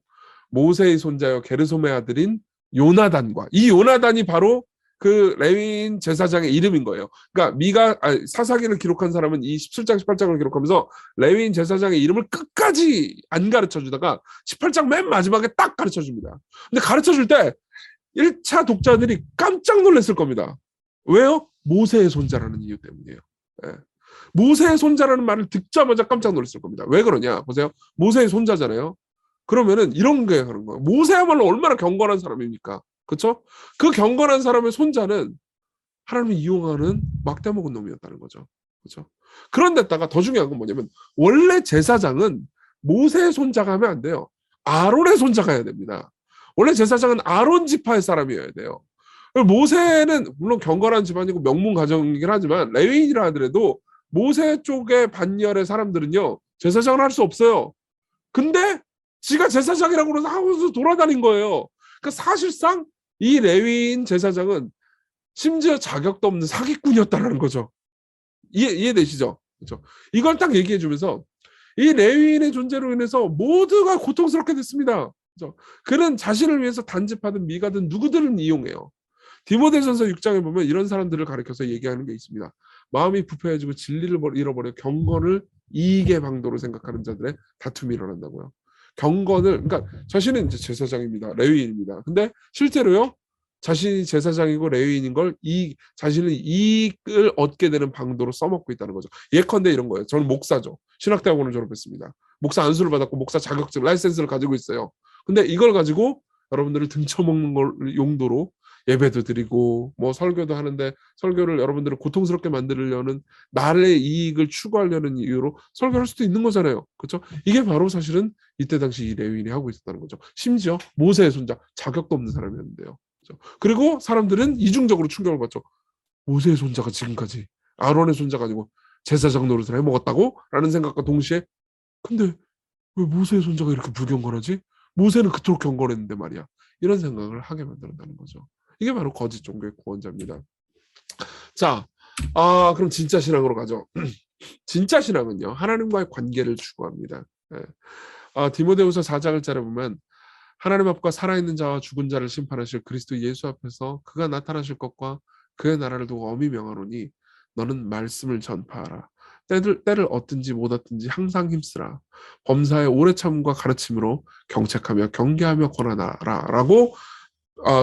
모세의 손자여 게르솜의 아들인 요나단과 이 요나단이 바로 그 레위인 제사장의 이름인 거예요. 그러니까 사사기를 기록한 사람은 이 17장 18장을 기록하면서 레위인 제사장의 이름을 끝까지 안 가르쳐주다가 18장 맨 마지막에 딱 가르쳐줍니다. 근데 가르쳐줄 때 1차 독자들이 깜짝 놀랐을 겁니다. 왜요? 모세의 손자라는 이유 때문이에요. 네. 모세의 손자라는 말을 듣자마자 깜짝 놀랐을 겁니다. 왜 그러냐? 보세요. 모세의 손자잖아요. 그러면은 이런 게 하는 거예요. 모세야말로 얼마나 경건한 사람입니까? 그렇죠? 그 경건한 사람의 손자는 하나님을 이용하는 막대 먹은 놈이었다는 거죠. 그렇죠? 그런데다가 더 중요한 건 뭐냐면 원래 제사장은 모세의 손자가 하면 안 돼요. 아론의 손자가 해야 됩니다. 원래 제사장은 아론 지파의 사람이어야 돼요. 모세는 물론 경건한 집안이고 명문 가정이긴 하지만 레위인이라 하더라도 모세 쪽의 반열의 사람들은요. 제사장을 할 수 없어요. 근데 지가 제사장이라고 그래서 하고서 돌아다닌 거예요. 그러니까 사실상 이 레위인 제사장은 심지어 자격도 없는 사기꾼이었다는 거죠. 이해되시죠? 그렇죠? 이걸 딱 얘기해 주면서 이 레위인의 존재로 인해서 모두가 고통스럽게 됐습니다. 그렇죠? 그는 자신을 위해서 단집하든 미가든 누구든 이용해요. 디모데전서 6장에 보면 이런 사람들을 가리켜서 얘기하는 게 있습니다. 마음이 부패해지고 진리를 잃어버려 경건을 이익의 방도로 생각하는 자들의 다툼이 일어난다고요. 경건을, 그러니까 자신은 이제 제사장입니다. 레위인입니다. 근데 실제로요, 자신이 제사장이고 레위인인 걸 자신은 이익을 얻게 되는 방도로 써먹고 있다는 거죠. 예컨대 이런 거예요. 저는 목사죠. 신학대학원을 졸업했습니다. 목사 안수를 받았고 목사 자격증, 라이센스를 가지고 있어요. 근데 이걸 가지고 여러분들을 등쳐먹는 걸 용도로 예배도 드리고 뭐 설교도 하는데 설교를 여러분들을 고통스럽게 만들려는 나의 이익을 추구하려는 이유로 설교를 할 수도 있는 거잖아요. 그렇죠? 이게 바로 사실은 이때 당시 이 레위인이 하고 있었다는 거죠. 심지어 모세의 손자, 자격도 없는 사람이었는데요. 그렇죠? 그리고 사람들은 이중적으로 충격을 받죠. 모세의 손자가 지금까지 아론의 손자가 아니고 제사장 노릇을 해먹었다고? 라는 생각과 동시에 근데 왜 모세의 손자가 이렇게 불경건하지? 모세는 그토록 경건했는데 말이야. 이런 생각을 하게 만든다는 거죠. 이게 바로 거짓 종교의 구원자입니다. 자, 그럼 진짜 신앙으로 가죠. 진짜 신앙은요, 하나님과의 관계를 추구합니다. 디모데후서 4장을 짜려보면 하나님 앞과 살아있는 자와 죽은 자를 심판하실 그리스도 예수 앞에서 그가 나타나실 것과 그의 나라를 두고 엄히 명하노니 너는 말씀을 전파하라. 때를 얻든지 못 얻든지 항상 힘쓰라. 범사의 오래 참음과 가르침으로 경책하며 경계하며 권하라. 라고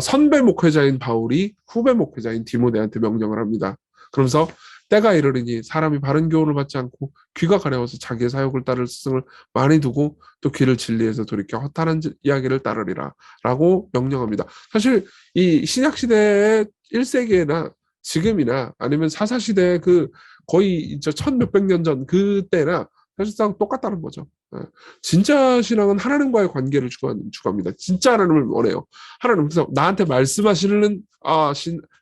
선배 목회자인 바울이 후배 목회자인 디모데한테 명령을 합니다. 그러면서 때가 이르리니 사람이 바른 교훈을 받지 않고 귀가 가려워서 자기의 사욕을 따를 스승을 많이 두고 또 귀를 진리에서 돌이켜 허탄한 이야기를 따르리라 라고 명령합니다. 사실 이 신약시대의 1세기나 지금이나 아니면 사사시대의 그 거의 저 1000몇백 년 전 그때나 사실상 똑같다는 거죠. 진짜 신앙은 하나님과의 관계를 추구합니다. 진짜 하나님을 원해요. 하나님, 그래서 나한테 말씀하시는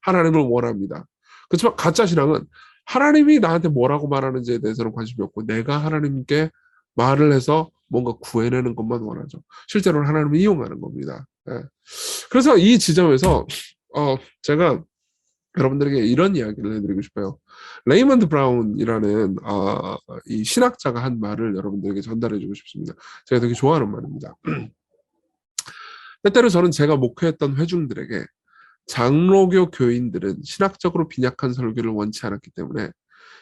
하나님을 원합니다. 그렇지만 가짜 신앙은 하나님이 나한테 뭐라고 말하는지에 대해서는 관심이 없고 내가 하나님께 말을 해서 뭔가 구해내는 것만 원하죠. 실제로는 하나님을 이용하는 겁니다. 그래서 이 지점에서 제가 여러분들에게 이런 이야기를 해드리고 싶어요. 레이먼드 브라운이라는 이 신학자가 한 말을 여러분들에게 전달해주고 싶습니다. 제가 되게 좋아하는 말입니다. 때때로 저는 제가 목회했던 회중들에게 장로교 교인들은 신학적으로 빈약한 설교를 원치 않았기 때문에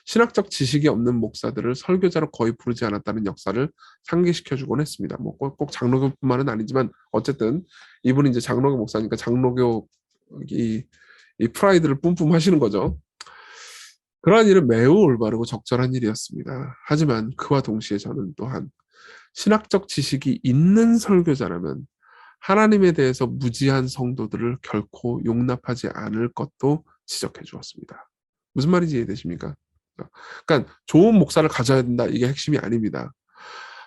신학적 지식이 없는 목사들을 설교자로 거의 부르지 않았다는 역사를 상기시켜주곤 했습니다. 뭐 꼭 장로교뿐만은 아니지만 어쨌든 이분이 이제 장로교 목사니까 장로교 이 프라이드를 뿜뿜 하시는 거죠. 그러한 일은 매우 올바르고 적절한 일이었습니다. 하지만 그와 동시에 저는 또한 신학적 지식이 있는 설교자라면 하나님에 대해서 무지한 성도들을 결코 용납하지 않을 것도 지적해 주었습니다. 무슨 말인지 이해되십니까? 그러니까 좋은 목사를 가져야 된다. 이게 핵심이 아닙니다.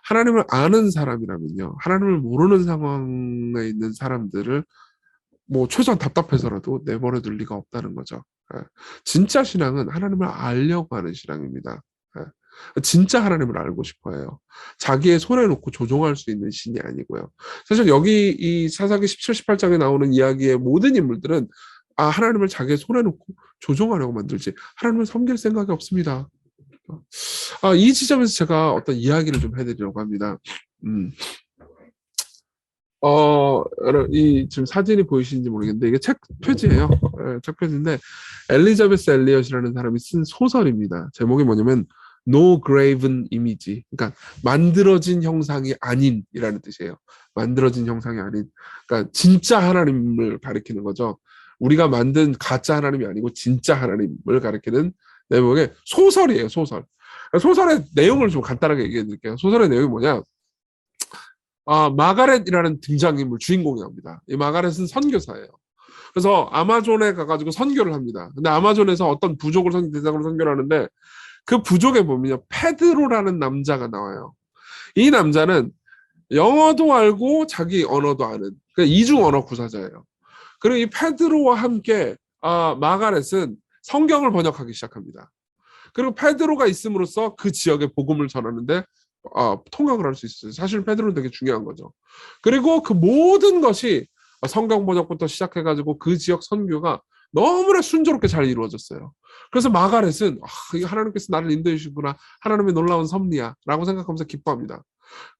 하나님을 아는 사람이라면요. 하나님을 모르는 상황에 있는 사람들을 뭐 최소한 답답해서라도 내버려둘 리가 없다는 거죠. 진짜 신앙은 하나님을 알려고 하는 신앙입니다. 진짜 하나님을 알고 싶어해요. 자기의 손에 놓고 조종할 수 있는 신이 아니고요. 사실 여기 이 사사기 17, 18장에 나오는 이야기의 모든 인물들은 하나님을 자기의 손에 놓고 조종하려고 만들지 하나님을 섬길 생각이 없습니다. 이 지점에서 제가 어떤 이야기를 좀 해드리려고 합니다. 이 지금 사진이 보이시는지 모르겠는데 이게 책 표지예요. 책 표지인데 엘리자베스 엘리엇이라는 사람이 쓴 소설입니다. 제목이 뭐냐면 No Graven Image, 그러니까 만들어진 형상이 아닌이라는 뜻이에요. 만들어진 형상이 아닌, 그러니까 진짜 하나님을 가리키는 거죠. 우리가 만든 가짜 하나님이 아니고 진짜 하나님을 가리키는 내용의 소설이에요. 소설. 소설의 내용을 좀 간단하게 얘기해 드릴게요. 소설의 내용이 뭐냐? 마가렛이라는 등장인물 주인공이 나옵니다. 이 마가렛은 선교사예요. 그래서 아마존에 가가지고 선교를 합니다. 근데 아마존에서 어떤 부족을 대상으로 선교를 하는데 그 부족에 보면요, 페드로라는 남자가 나와요. 이 남자는 영어도 알고 자기 언어도 아는 그러니까 이중 언어 구사자예요. 그리고 이 페드로와 함께 마가렛은 성경을 번역하기 시작합니다. 그리고 페드로가 있음으로써 그 지역에 복음을 전하는데 통학을 할 수 있어요. 사실 베드로는 되게 중요한 거죠. 그리고 그 모든 것이 성경 번역부터 시작해가지고 그 지역 선교가 너무나 순조롭게 잘 이루어졌어요. 그래서 마가렛은 이게 하나님께서 나를 인도해 주시구나, 하나님의 놀라운 섭리야 라고 생각하면서 기뻐합니다.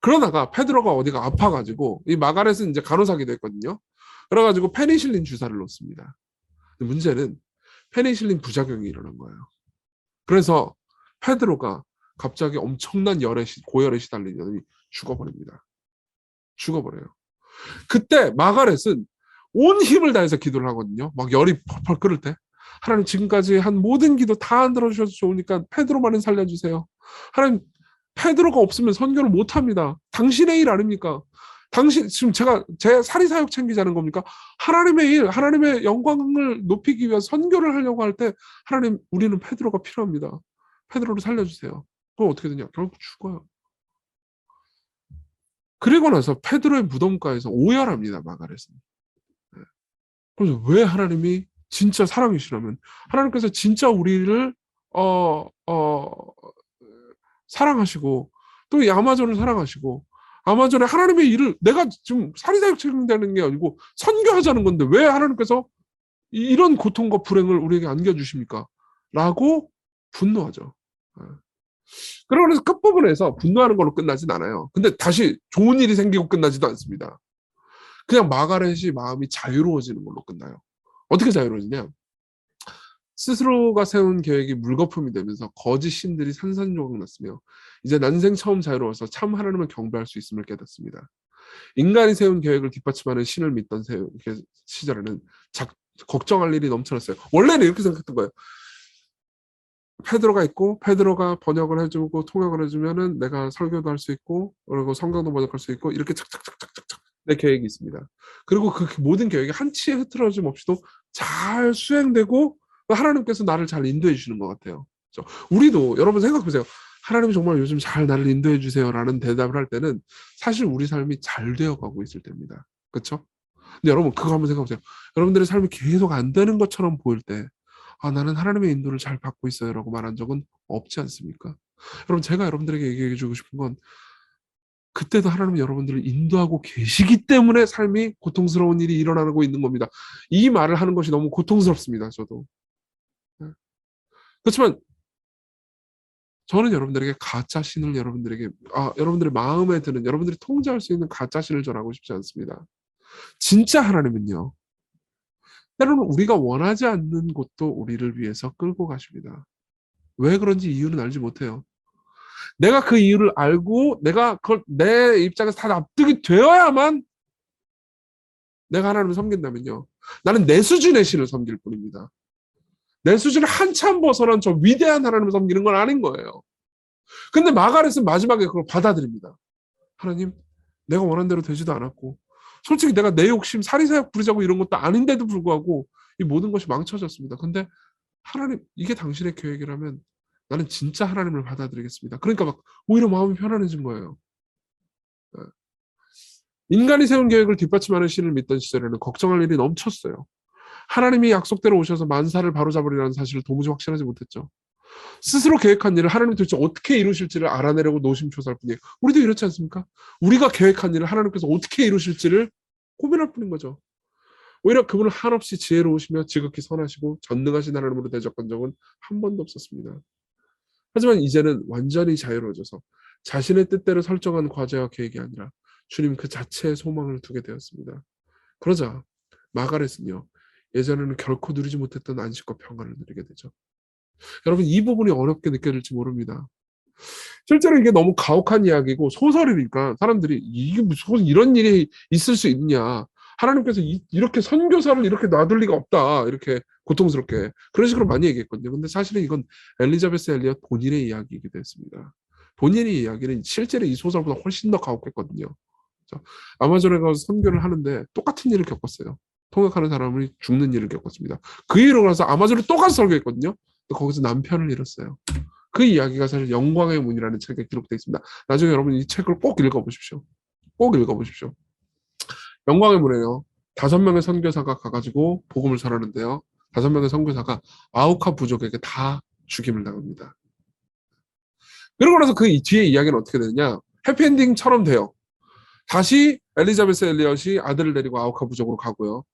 그러다가 베드로가 어디가 아파가지고 이 마가렛은 이제 간호사가 됐거든요. 그래가지고 페니실린 주사를 놓습니다. 문제는 페니실린 부작용이 일어난 거예요. 그래서 페드로가 갑자기 엄청난 고열에 시달리더니 죽어버립니다. 죽어버려요. 그때 마가렛은 온 힘을 다해서 기도를 하거든요. 막 열이 펄펄 끓을 때. 하나님, 지금까지 한 모든 기도 다 안 들어주셔서 좋으니까 페드로만은 살려주세요. 하나님, 페드로가 없으면 선교를 못합니다. 당신의 일 아닙니까? 당신, 지금 제 사리사욕 챙기자는 겁니까? 하나님의 일, 하나님의 영광을 높이기 위한 선교를 하려고 할 때 하나님, 우리는 페드로가 필요합니다. 페드로를 살려주세요. 그럼 어떻게 되냐? 결국 죽어요. 그리고 나서 페드로의 무덤가에서 오열합니다, 마가렛은. 그래서 왜 하나님이 진짜 사랑이시라면, 하나님께서 진짜 우리를 사랑하시고 또 이 아마존을 사랑하시고, 아마존의 하나님의 일을 내가 지금 사리사욕 책임다는 게 아니고 선교하자는 건데 왜 하나님께서 이런 고통과 불행을 우리에게 안겨주십니까? 라고 분노하죠. 그러고 나서 끝부분에서 분노하는 걸로 끝나진 않아요. 근데 다시 좋은 일이 생기고 끝나지도 않습니다. 그냥 마가렛이 마음이 자유로워지는 걸로 끝나요. 어떻게 자유로워지냐? 스스로가 세운 계획이 물거품이 되면서 거짓 신들이 산산조각 났으며 이제 난생 처음 자유로워서 참 하나님을 경배할 수 있음을 깨닫습니다. 인간이 세운 계획을 뒷받침하는 신을 믿던 시절에는 걱정할 일이 넘쳐났어요. 원래는 이렇게 생각했던 거예요. 페드로가 있고 페드로가 번역을 해주고 통역을 해주면은 내가 설교도 할 수 있고 그리고 성경도 번역할 수 있고 이렇게 착착착착착착 내 계획이 있습니다. 그리고 그 모든 계획이 한치의 흐트러짐 없이도 잘 수행되고 하나님께서 나를 잘 인도해 주시는 것 같아요. 우리도 여러분 생각해 보세요. 하나님이 정말 요즘 잘 나를 인도해 주세요 라는 대답을 할 때는 사실 우리 삶이 잘 되어가고 있을 때입니다. 그렇죠? 근데 여러분 그거 한번 생각해 보세요. 여러분들의 삶이 계속 안 되는 것처럼 보일 때 나는 하나님의 인도를 잘 받고 있어요 라고 말한 적은 없지 않습니까? 여러분 제가 여러분들에게 얘기해 주고 싶은 건 그때도 하나님은 여러분들을 인도하고 계시기 때문에 삶이 고통스러운 일이 일어나고 있는 겁니다. 이 말을 하는 것이 너무 고통스럽습니다. 저도. 그렇지만 저는 여러분들에게 가짜 신을 여러분들의 마음에 드는 여러분들이 통제할 수 있는 가짜 신을 전하고 싶지 않습니다. 진짜 하나님은요. 때로는 우리가 원하지 않는 곳도 우리를 위해서 끌고 가십니다. 왜 그런지 이유는 알지 못해요. 내가 그 이유를 알고 내가 그걸 내 입장에서 다 납득이 되어야만 내가 하나님을 섬긴다면요. 나는 내 수준의 신을 섬길 뿐입니다. 내 수준을 한참 벗어난 저 위대한 하나님을 섬기는 건 아닌 거예요. 근데 마가렛은 마지막에 그걸 받아들입니다. 하나님, 내가 원한 대로 되지도 않았고 솔직히 내가 내 욕심, 사리사욕 부리자고 이런 것도 아닌데도 불구하고 이 모든 것이 망쳐졌습니다. 근데 하나님, 이게 당신의 계획이라면 나는 진짜 하나님을 받아들이겠습니다. 그러니까 막 오히려 마음이 편안해진 거예요. 인간이 세운 계획을 뒷받침하는 신을 믿던 시절에는 걱정할 일이 넘쳤어요. 하나님이 약속대로 오셔서 만사를 바로잡으리라는 사실을 도무지 확신하지 못했죠. 스스로 계획한 일을 하나님이 도대체 어떻게 이루실지를 알아내려고 노심초사할 뿐이에요. 우리도 이렇지 않습니까? 우리가 계획한 일을 하나님께서 어떻게 이루실지를 고민할 뿐인 거죠. 오히려 그분은 한없이 지혜로우시며 지극히 선하시고 전능하신 하나님으로 대적한 적은 한 번도 없었습니다. 하지만 이제는 완전히 자유로워져서 자신의 뜻대로 설정한 과제와 계획이 아니라 주님 그 자체의 소망을 두게 되었습니다. 그러자 마가렛은요. 예전에는 결코 누리지 못했던 안식과 평안을 누리게 되죠. 여러분 이 부분이 어렵게 느껴질지 모릅니다. 실제로 이게 너무 가혹한 이야기고 소설이니까 사람들이 이게 무슨 이런 일이 있을 수 있냐. 하나님께서 이렇게 선교사를 이렇게 놔둘 리가 없다. 이렇게 고통스럽게. 그런 식으로 많이 얘기했거든요. 근데 사실은 이건 엘리자베스 엘리엇 본인의 이야기이기도 했습니다. 본인의 이야기는 실제로 이 소설보다 훨씬 더 가혹했거든요. 아마존에 가서 선교를 하는데 똑같은 일을 겪었어요. 통역하는 사람이 죽는 일을 겪었습니다. 그 일을 가서 아마존에 또 가서 설교했거든요. 거기서 남편을 잃었어요. 그 이야기가 사실 영광의 문이라는 책에 기록되어 있습니다. 나중에 여러분 이 책을 꼭 읽어보십시오. 꼭 읽어보십시오. 영광의 문에요. 5명의 선교사가 가가지고 복음을 전하는데요. 5명의 선교사가 아우카 부족에게 다 죽임을 당합니다. 그러고 나서 그 뒤에 이야기는 어떻게 되느냐? 해피엔딩처럼 돼요. 다시 엘리자베스 엘리엇이 아들을 데리고 아우카 부족으로 가고요.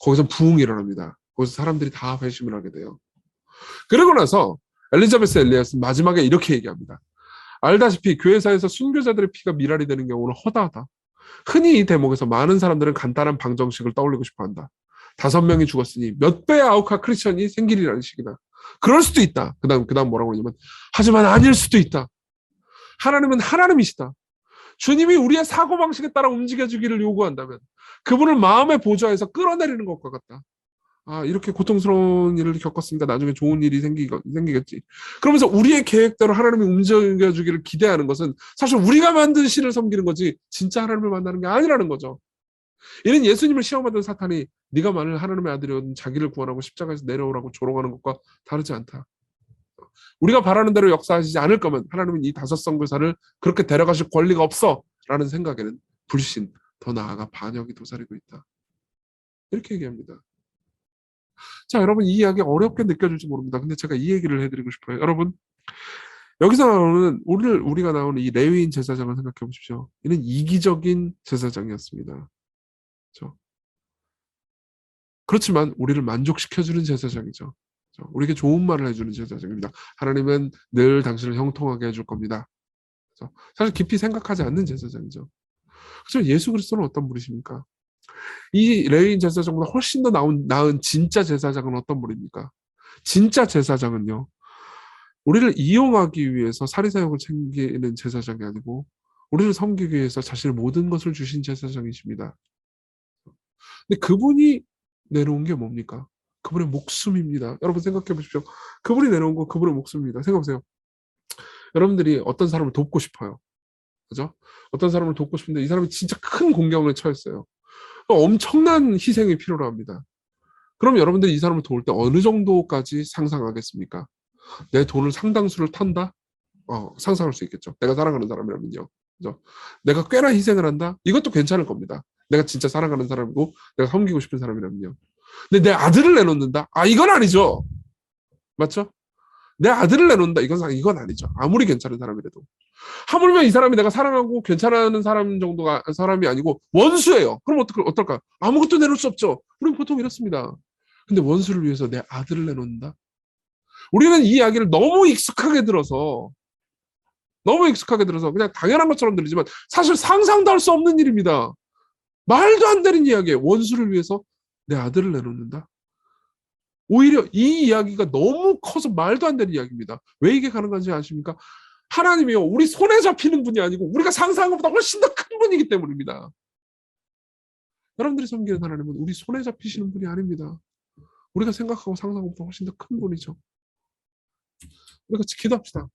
거기서 부흥이 일어납니다. 거기서 사람들이 다 회심을 하게 돼요. 그러고 나서 엘리자베스 엘리엇은 마지막에 이렇게 얘기합니다. 알다시피 교회사에서 순교자들의 피가 미랄이 되는 경우는 허다하다. 흔히 이 대목에서 많은 사람들은 간단한 방정식을 떠올리고 싶어한다. 5명이 죽었으니 몇 배의 아우카 크리스천이 생기리라는 식이다. 그럴 수도 있다. 그다음 뭐라고 하냐면 하지만 아닐 수도 있다. 하나님은 하나님이시다. 주님이 우리의 사고방식에 따라 움직여주기를 요구한다면 그분을 마음의 보좌에서 끌어내리는 것과 같다. 아, 이렇게 고통스러운 일을 겪었으니까 나중에 좋은 일이 생기겠지. 그러면서 우리의 계획대로 하나님이 움직여주기를 기대하는 것은 사실 우리가 만든 신을 섬기는 거지 진짜 하나님을 만나는 게 아니라는 거죠. 이는 예수님을 시험하던 사탄이 네가 만일 하나님의 아들이었든 자기를 구원하고 십자가에서 내려오라고 조롱하는 것과 다르지 않다. 우리가 바라는 대로 역사하시지 않을 거면 하나님은 이 5 선교사를 그렇게 데려가실 권리가 없어 라는 생각에는 불신, 더 나아가 반역이 도사리고 있다. 이렇게 얘기합니다. 자, 여러분 이 이야기 어렵게 느껴질지 모릅니다. 근데 제가 이 얘기를 해드리고 싶어요. 여러분 여기서 나오는 우리가 나오는 이 레위인 제사장을 생각해 보십시오. 이는 이기적인 제사장이었습니다. 그렇죠? 그렇지만 우리를 만족시켜주는 제사장이죠. 그렇죠? 우리에게 좋은 말을 해주는 제사장입니다. 하나님은 늘 당신을 형통하게 해줄 겁니다. 그렇죠? 사실 깊이 생각하지 않는 제사장이죠. 그렇죠? 예수 그리스도는 어떤 분이십니까? 이 레위인 제사장보다 훨씬 더 나은 진짜 제사장은 어떤 분입니까? 진짜 제사장은요. 우리를 이용하기 위해서 사리사욕을 챙기는 제사장이 아니고 우리를 섬기기 위해서 자신의 모든 것을 주신 제사장이십니다. 근데 그분이 내놓은 게 뭡니까? 그분의 목숨입니다. 여러분 생각해 보십시오. 그분이 내놓은 건 그분의 목숨입니다. 생각해보세요. 여러분들이 어떤 사람을 돕고 싶어요. 그죠? 어떤 사람을 돕고 싶은데 이 사람이 진짜 큰 공경에 처했어요. 엄청난 희생이 필요로 합니다. 그럼 여러분들이 이 사람을 도울 때 어느 정도까지 상상하겠습니까? 내 돈을 상당수를 턴다? 상상할 수 있겠죠. 내가 사랑하는 사람이라면요. 그죠? 내가 꽤나 희생을 한다? 이것도 괜찮을 겁니다. 내가 진짜 사랑하는 사람이고 내가 섬기고 싶은 사람이라면요. 근데 내 아들을 내놓는다? 이건 아니죠. 맞죠? 내 아들을 내놓는다? 이건 아니죠. 아무리 괜찮은 사람이라도. 하물며 이 사람이 내가 사랑하고 괜찮아하는 사람 정도가 사람이 아니고 원수예요. 그럼 어떨까? 아무것도 내놓을 수 없죠. 우리는 보통 이렇습니다. 근데 원수를 위해서 내 아들을 내놓는다? 우리는 이 이야기를 너무 익숙하게 들어서 그냥 당연한 것처럼 들리지만 사실 상상도 할 수 없는 일입니다. 말도 안 되는 이야기예요. 원수를 위해서 내 아들을 내놓는다? 오히려 이 이야기가 너무 커서 말도 안 되는 이야기입니다. 왜 이게 가능한지 아십니까? 하나님이요, 우리 손에 잡히는 분이 아니고 우리가 상상한 것보다 훨씬 더 큰 분이기 때문입니다. 여러분들이 섬기는 하나님은 우리 손에 잡히시는 분이 아닙니다. 우리가 생각하고 상상한 것보다 훨씬 더 큰 분이죠. 우리 같이 기도합시다.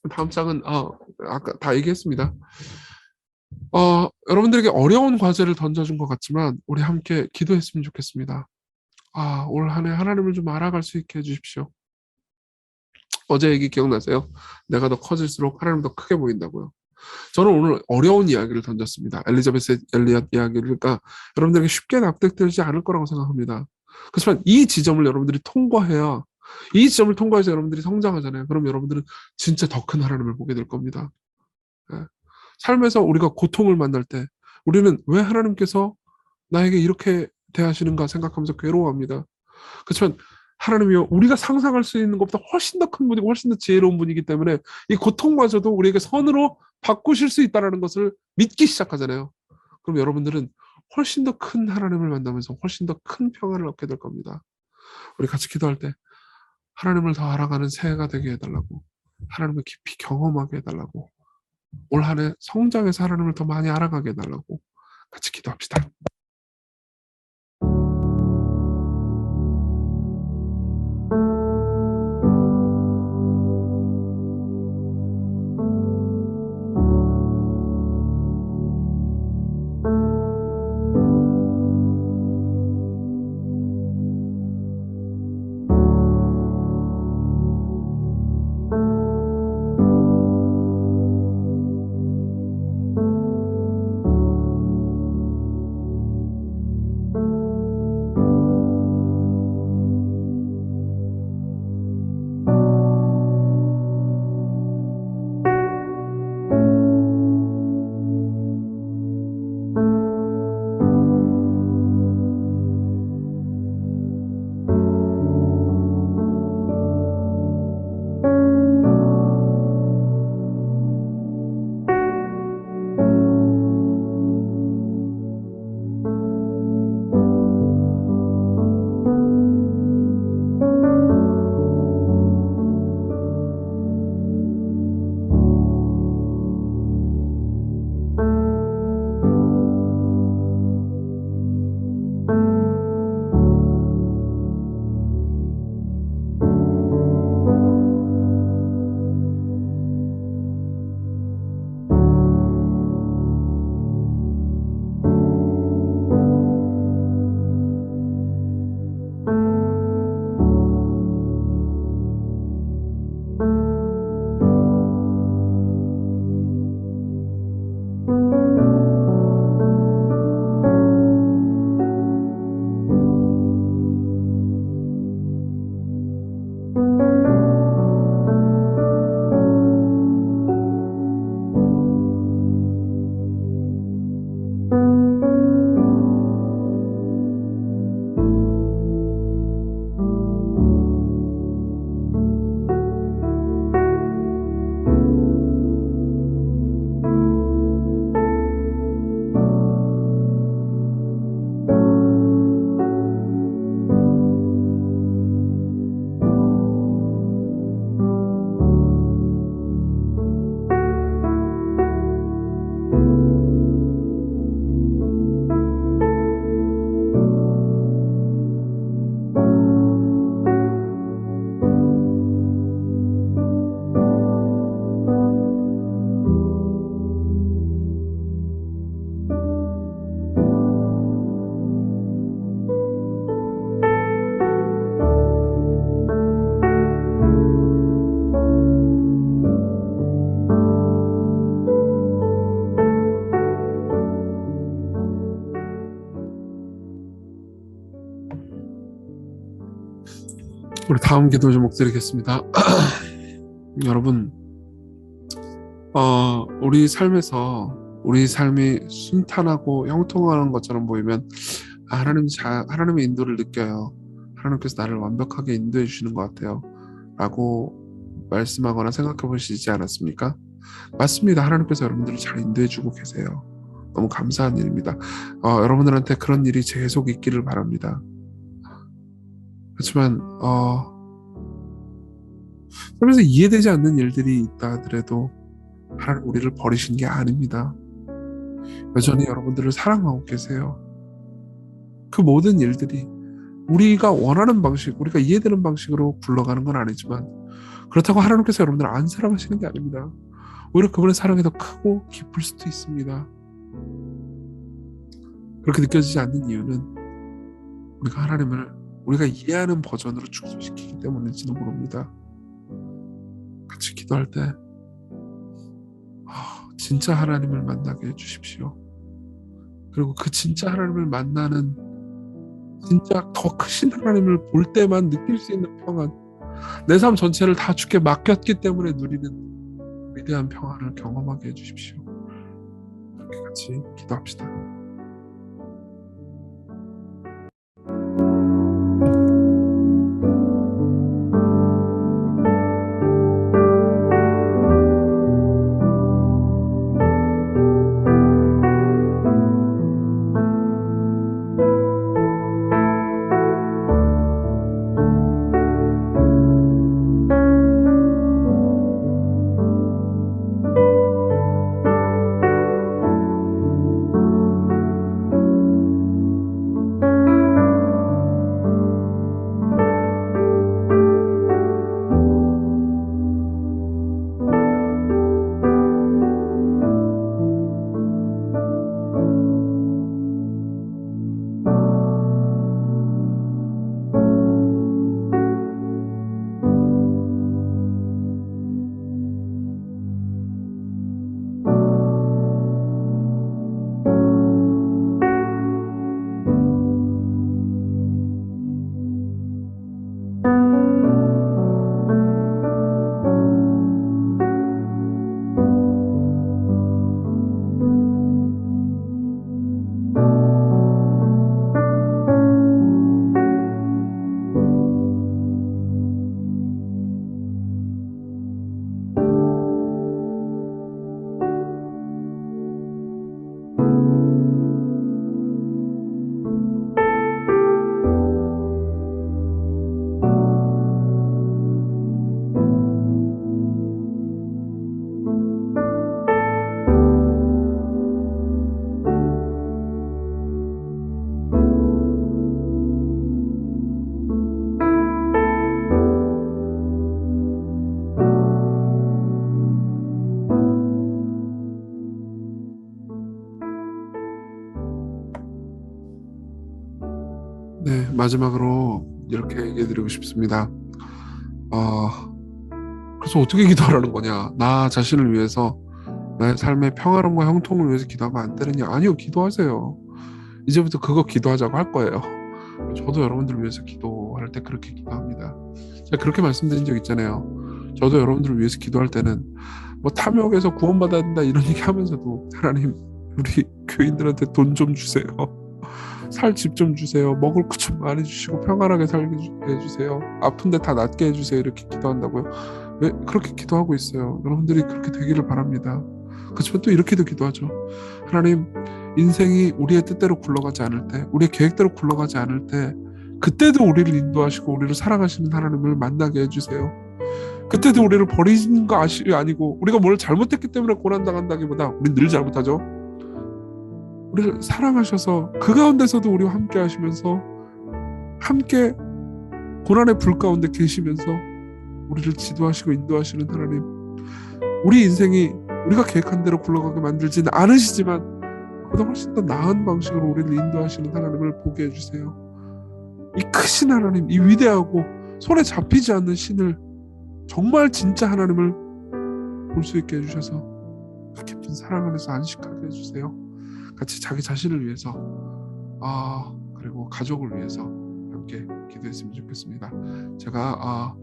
다음 장은 아까 다 얘기했습니다. 여러분들에게 어려운 과제를 던져준 것 같지만 우리 함께 기도했으면 좋겠습니다. 올 한 해 하나님을 좀 알아갈 수 있게 해주십시오. 어제 얘기 기억나세요? 내가 더 커질수록 하나님 더 크게 보인다고요. 저는 오늘 어려운 이야기를 던졌습니다. 엘리자베스 엘리엇 이야기를. 그러니까 여러분들에게 쉽게 납득되지 않을 거라고 생각합니다. 그렇지만 이 지점을 여러분들이 통과해야, 이 지점을 통과해서 여러분들이 성장하잖아요. 그럼 여러분들은 진짜 더 큰 하나님을 보게 될 겁니다. 예. 삶에서 우리가 고통을 만날 때 우리는 왜 하나님께서 나에게 이렇게 대하시는가 생각하면서 괴로워합니다. 그렇지만 하나님이요, 우리가 상상할 수 있는 것보다 훨씬 더 큰 분이고 훨씬 더 지혜로운 분이기 때문에 이 고통마저도 우리에게 선으로 바꾸실 수 있다는 것을 믿기 시작하잖아요. 그럼 여러분들은 훨씬 더 큰 하나님을 만나면서 훨씬 더 큰 평안을 얻게 될 겁니다. 우리 같이 기도할 때 하나님을 더 알아가는 새해가 되게 해달라고, 하나님을 깊이 경험하게 해달라고, 올 한 해 성장해서 하나님을 더 많이 알아가게 해달라고 같이 기도합시다. 우리 다음 기도 제목 드리겠습니다. 여러분, 우리 삶이 순탄하고 형통하는 것처럼 보이면 하나님의 인도를 느껴요. 하나님께서 나를 완벽하게 인도해 주시는 것 같아요. 라고 말씀하거나 생각해 보시지 않았습니까? 맞습니다. 하나님께서 여러분들을 잘 인도해 주고 계세요. 너무 감사한 일입니다. 여러분들한테 그런 일이 계속 있기를 바랍니다. 그렇지만 살면서 이해되지 않는 일들이 있다 하더라도 하나님 우리를 버리신 게 아닙니다. 여전히 여러분들을 사랑하고 계세요. 그 모든 일들이 우리가 원하는 방식, 우리가 이해되는 방식으로 굴러가는 건 아니지만 그렇다고 하나님께서 여러분들을 안 사랑하시는 게 아닙니다. 오히려 그분의 사랑이 더 크고 깊을 수도 있습니다. 그렇게 느껴지지 않는 이유는 우리가 하나님을 우리가 이해하는 버전으로 축소시키기 때문인지도 모릅니다. 같이 기도할 때 진짜 하나님을 만나게 해주십시오. 그리고 그 진짜 하나님을 만나는 진짜 더 크신 하나님을 볼 때만 느낄 수 있는 평안, 내 삶 전체를 다 주께 맡겼기 때문에 누리는 위대한 평안을 경험하게 해주십시오. 그렇게 같이 기도합시다. 네, 마지막으로 이렇게 얘기해 드리고 싶습니다. 그래서 어떻게 기도하라는 거냐? 나 자신을 위해서, 나의 삶의 평화로움과 형통을 위해서 기도하면 안 되느냐? 아니요, 기도하세요. 이제부터 그거 기도하자고 할 거예요. 저도 여러분들을 위해서 기도할 때 그렇게 기도합니다. 제가 그렇게 말씀드린 적 있잖아요. 저도 여러분들을 위해서 기도할 때는 뭐 탐욕에서 구원받아야 된다 이런 얘기 하면서도 하나님 우리 교인들한테 돈 좀 주세요. 살 집 좀 주세요. 먹을 것 좀 많이 주시고 평안하게 살게 해주세요. 아픈데 다 낫게 해주세요. 이렇게 기도한다고요. 왜 그렇게 기도하고 있어요? 여러분들이 그렇게 되기를 바랍니다. 그렇지만 또 이렇게도 기도하죠. 하나님, 인생이 우리의 뜻대로 굴러가지 않을 때, 우리의 계획대로 굴러가지 않을 때 그때도 우리를 인도하시고 우리를 사랑하시는 하나님을 만나게 해주세요. 그때도 우리를 버리신 거 아니고 우리가 뭘 잘못했기 때문에 고난당한다기보다 우린 늘 잘못하죠. 우리를 사랑하셔서 그 가운데서도 우리와 함께 하시면서 함께 고난의 불 가운데 계시면서 우리를 지도하시고 인도하시는 하나님, 우리 인생이 우리가 계획한 대로 굴러가게 만들지는 않으시지만 그보다 훨씬 더 나은 방식으로 우리를 인도하시는 하나님을 보게 해주세요. 이 크신 하나님, 이 위대하고 손에 잡히지 않는 신을, 정말 진짜 하나님을 볼 수 있게 해주셔서 그 깊은 사랑 안에서 안식하게 해주세요. 같이 자기 자신을 위해서 그리고 가족을 위해서 함께 기도했으면 좋겠습니다. 제가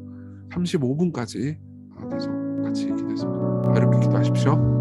35분까지 계속 같이 기도했습니다. 이렇게 기도하십시오.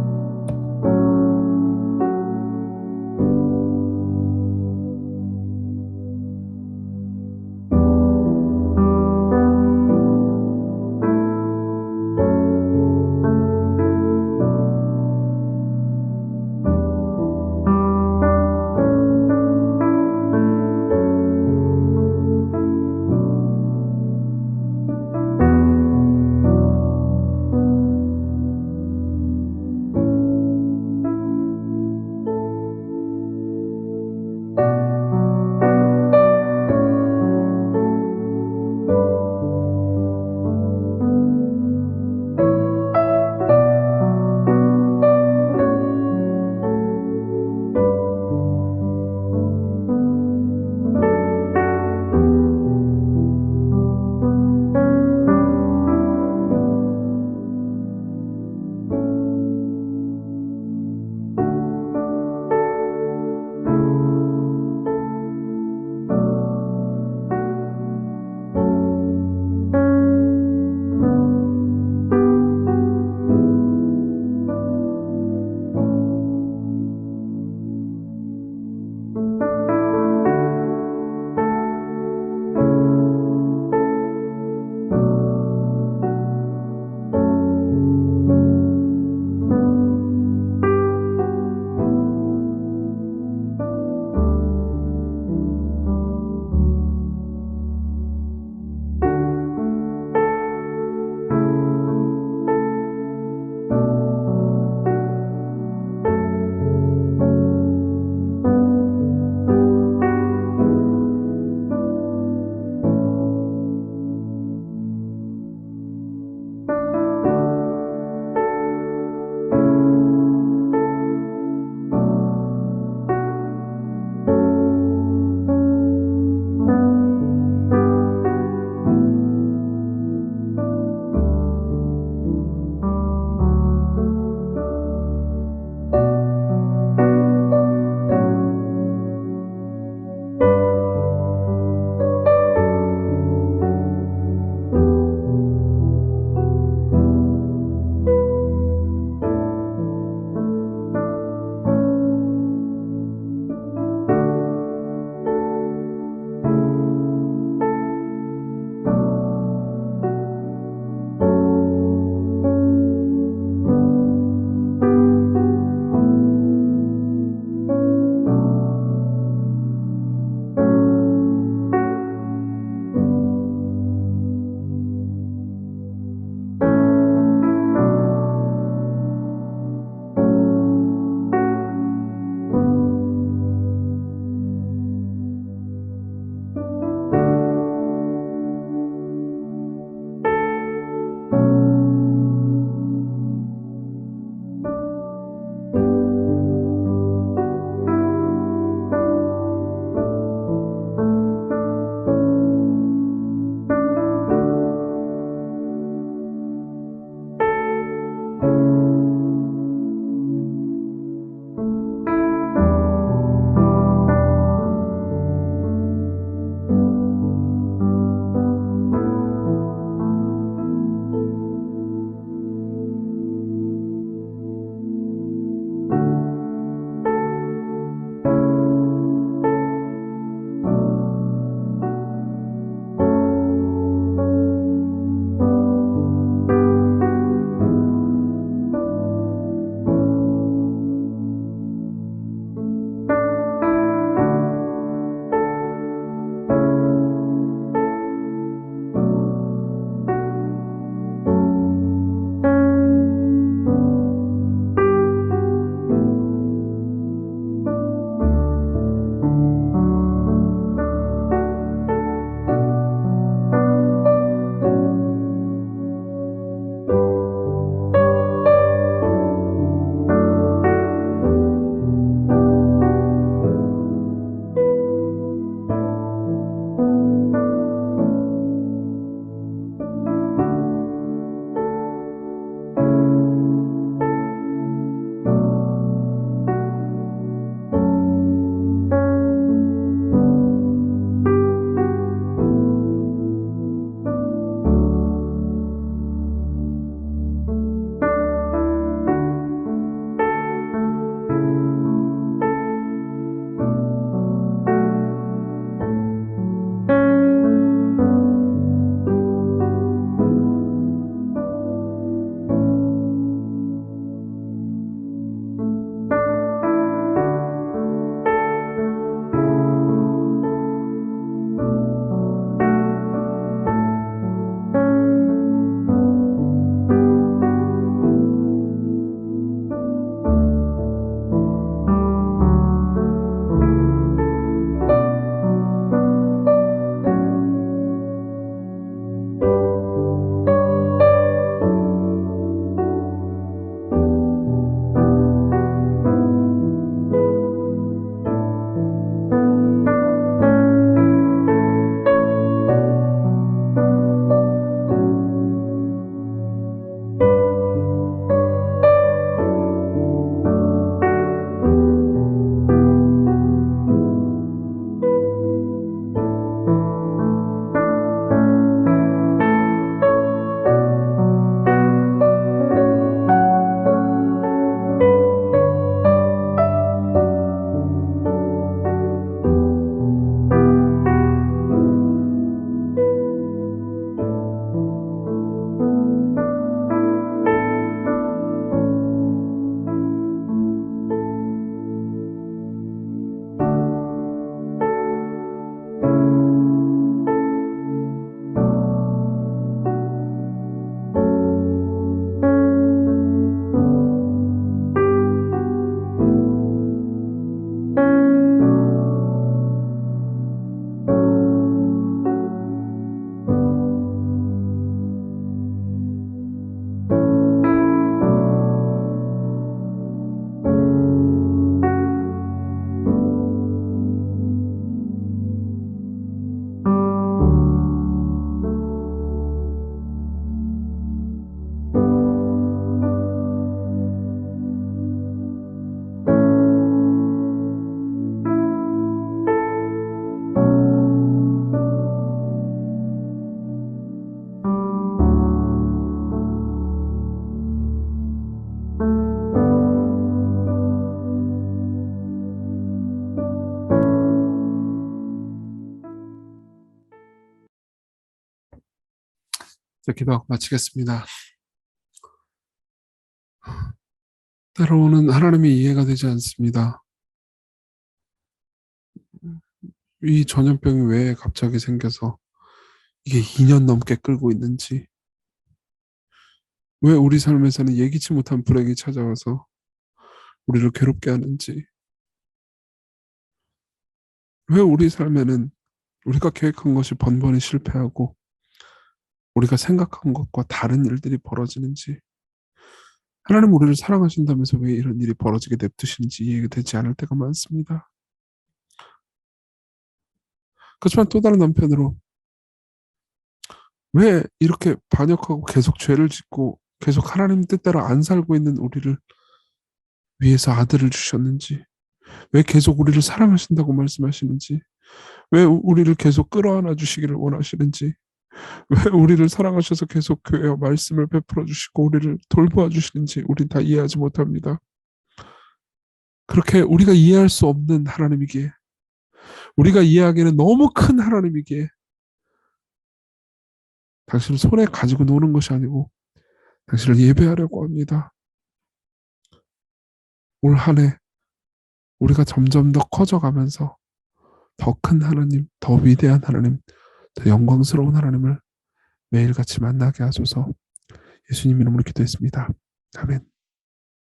자, 기도하고 마치겠습니다. 때로는 하나님이 이해가 되지 않습니다. 이 전염병이 왜 갑자기 생겨서 이게 2년 넘게 끌고 있는지, 왜 우리 삶에서는 예기치 못한 불행이 찾아와서 우리를 괴롭게 하는지, 왜 우리 삶에는 우리가 계획한 것이 번번이 실패하고 우리가 생각한 것과 다른 일들이 벌어지는지, 하나님 우리를 사랑하신다면서 왜 이런 일이 벌어지게 냅두시는지 이해가 되지 않을 때가 많습니다. 그렇지만 또 다른 한편으로 왜 이렇게 반역하고 계속 죄를 짓고 계속 하나님 뜻대로 안 살고 있는 우리를 위해서 아들을 주셨는지, 왜 계속 우리를 사랑하신다고 말씀하시는지, 왜 우리를 계속 끌어안아 주시기를 원하시는지, 왜 우리를 사랑하셔서 계속 교회와 말씀을 베풀어 주시고 우리를 돌보아 주시는지 우린 다 이해하지 못합니다. 그렇게 우리가 이해할 수 없는 하나님이기에, 우리가 이해하기에는 너무 큰 하나님이기에 당신을 손에 가지고 노는 것이 아니고 당신을 예배하려고 합니다. 올 한 해 우리가 점점 더 커져가면서 더 큰 하나님, 더 위대한 하나님, 더 영광스러운 하나님을 매일같이 만나게 하소서. 예수님 이름으로 기도했습니다. 아멘.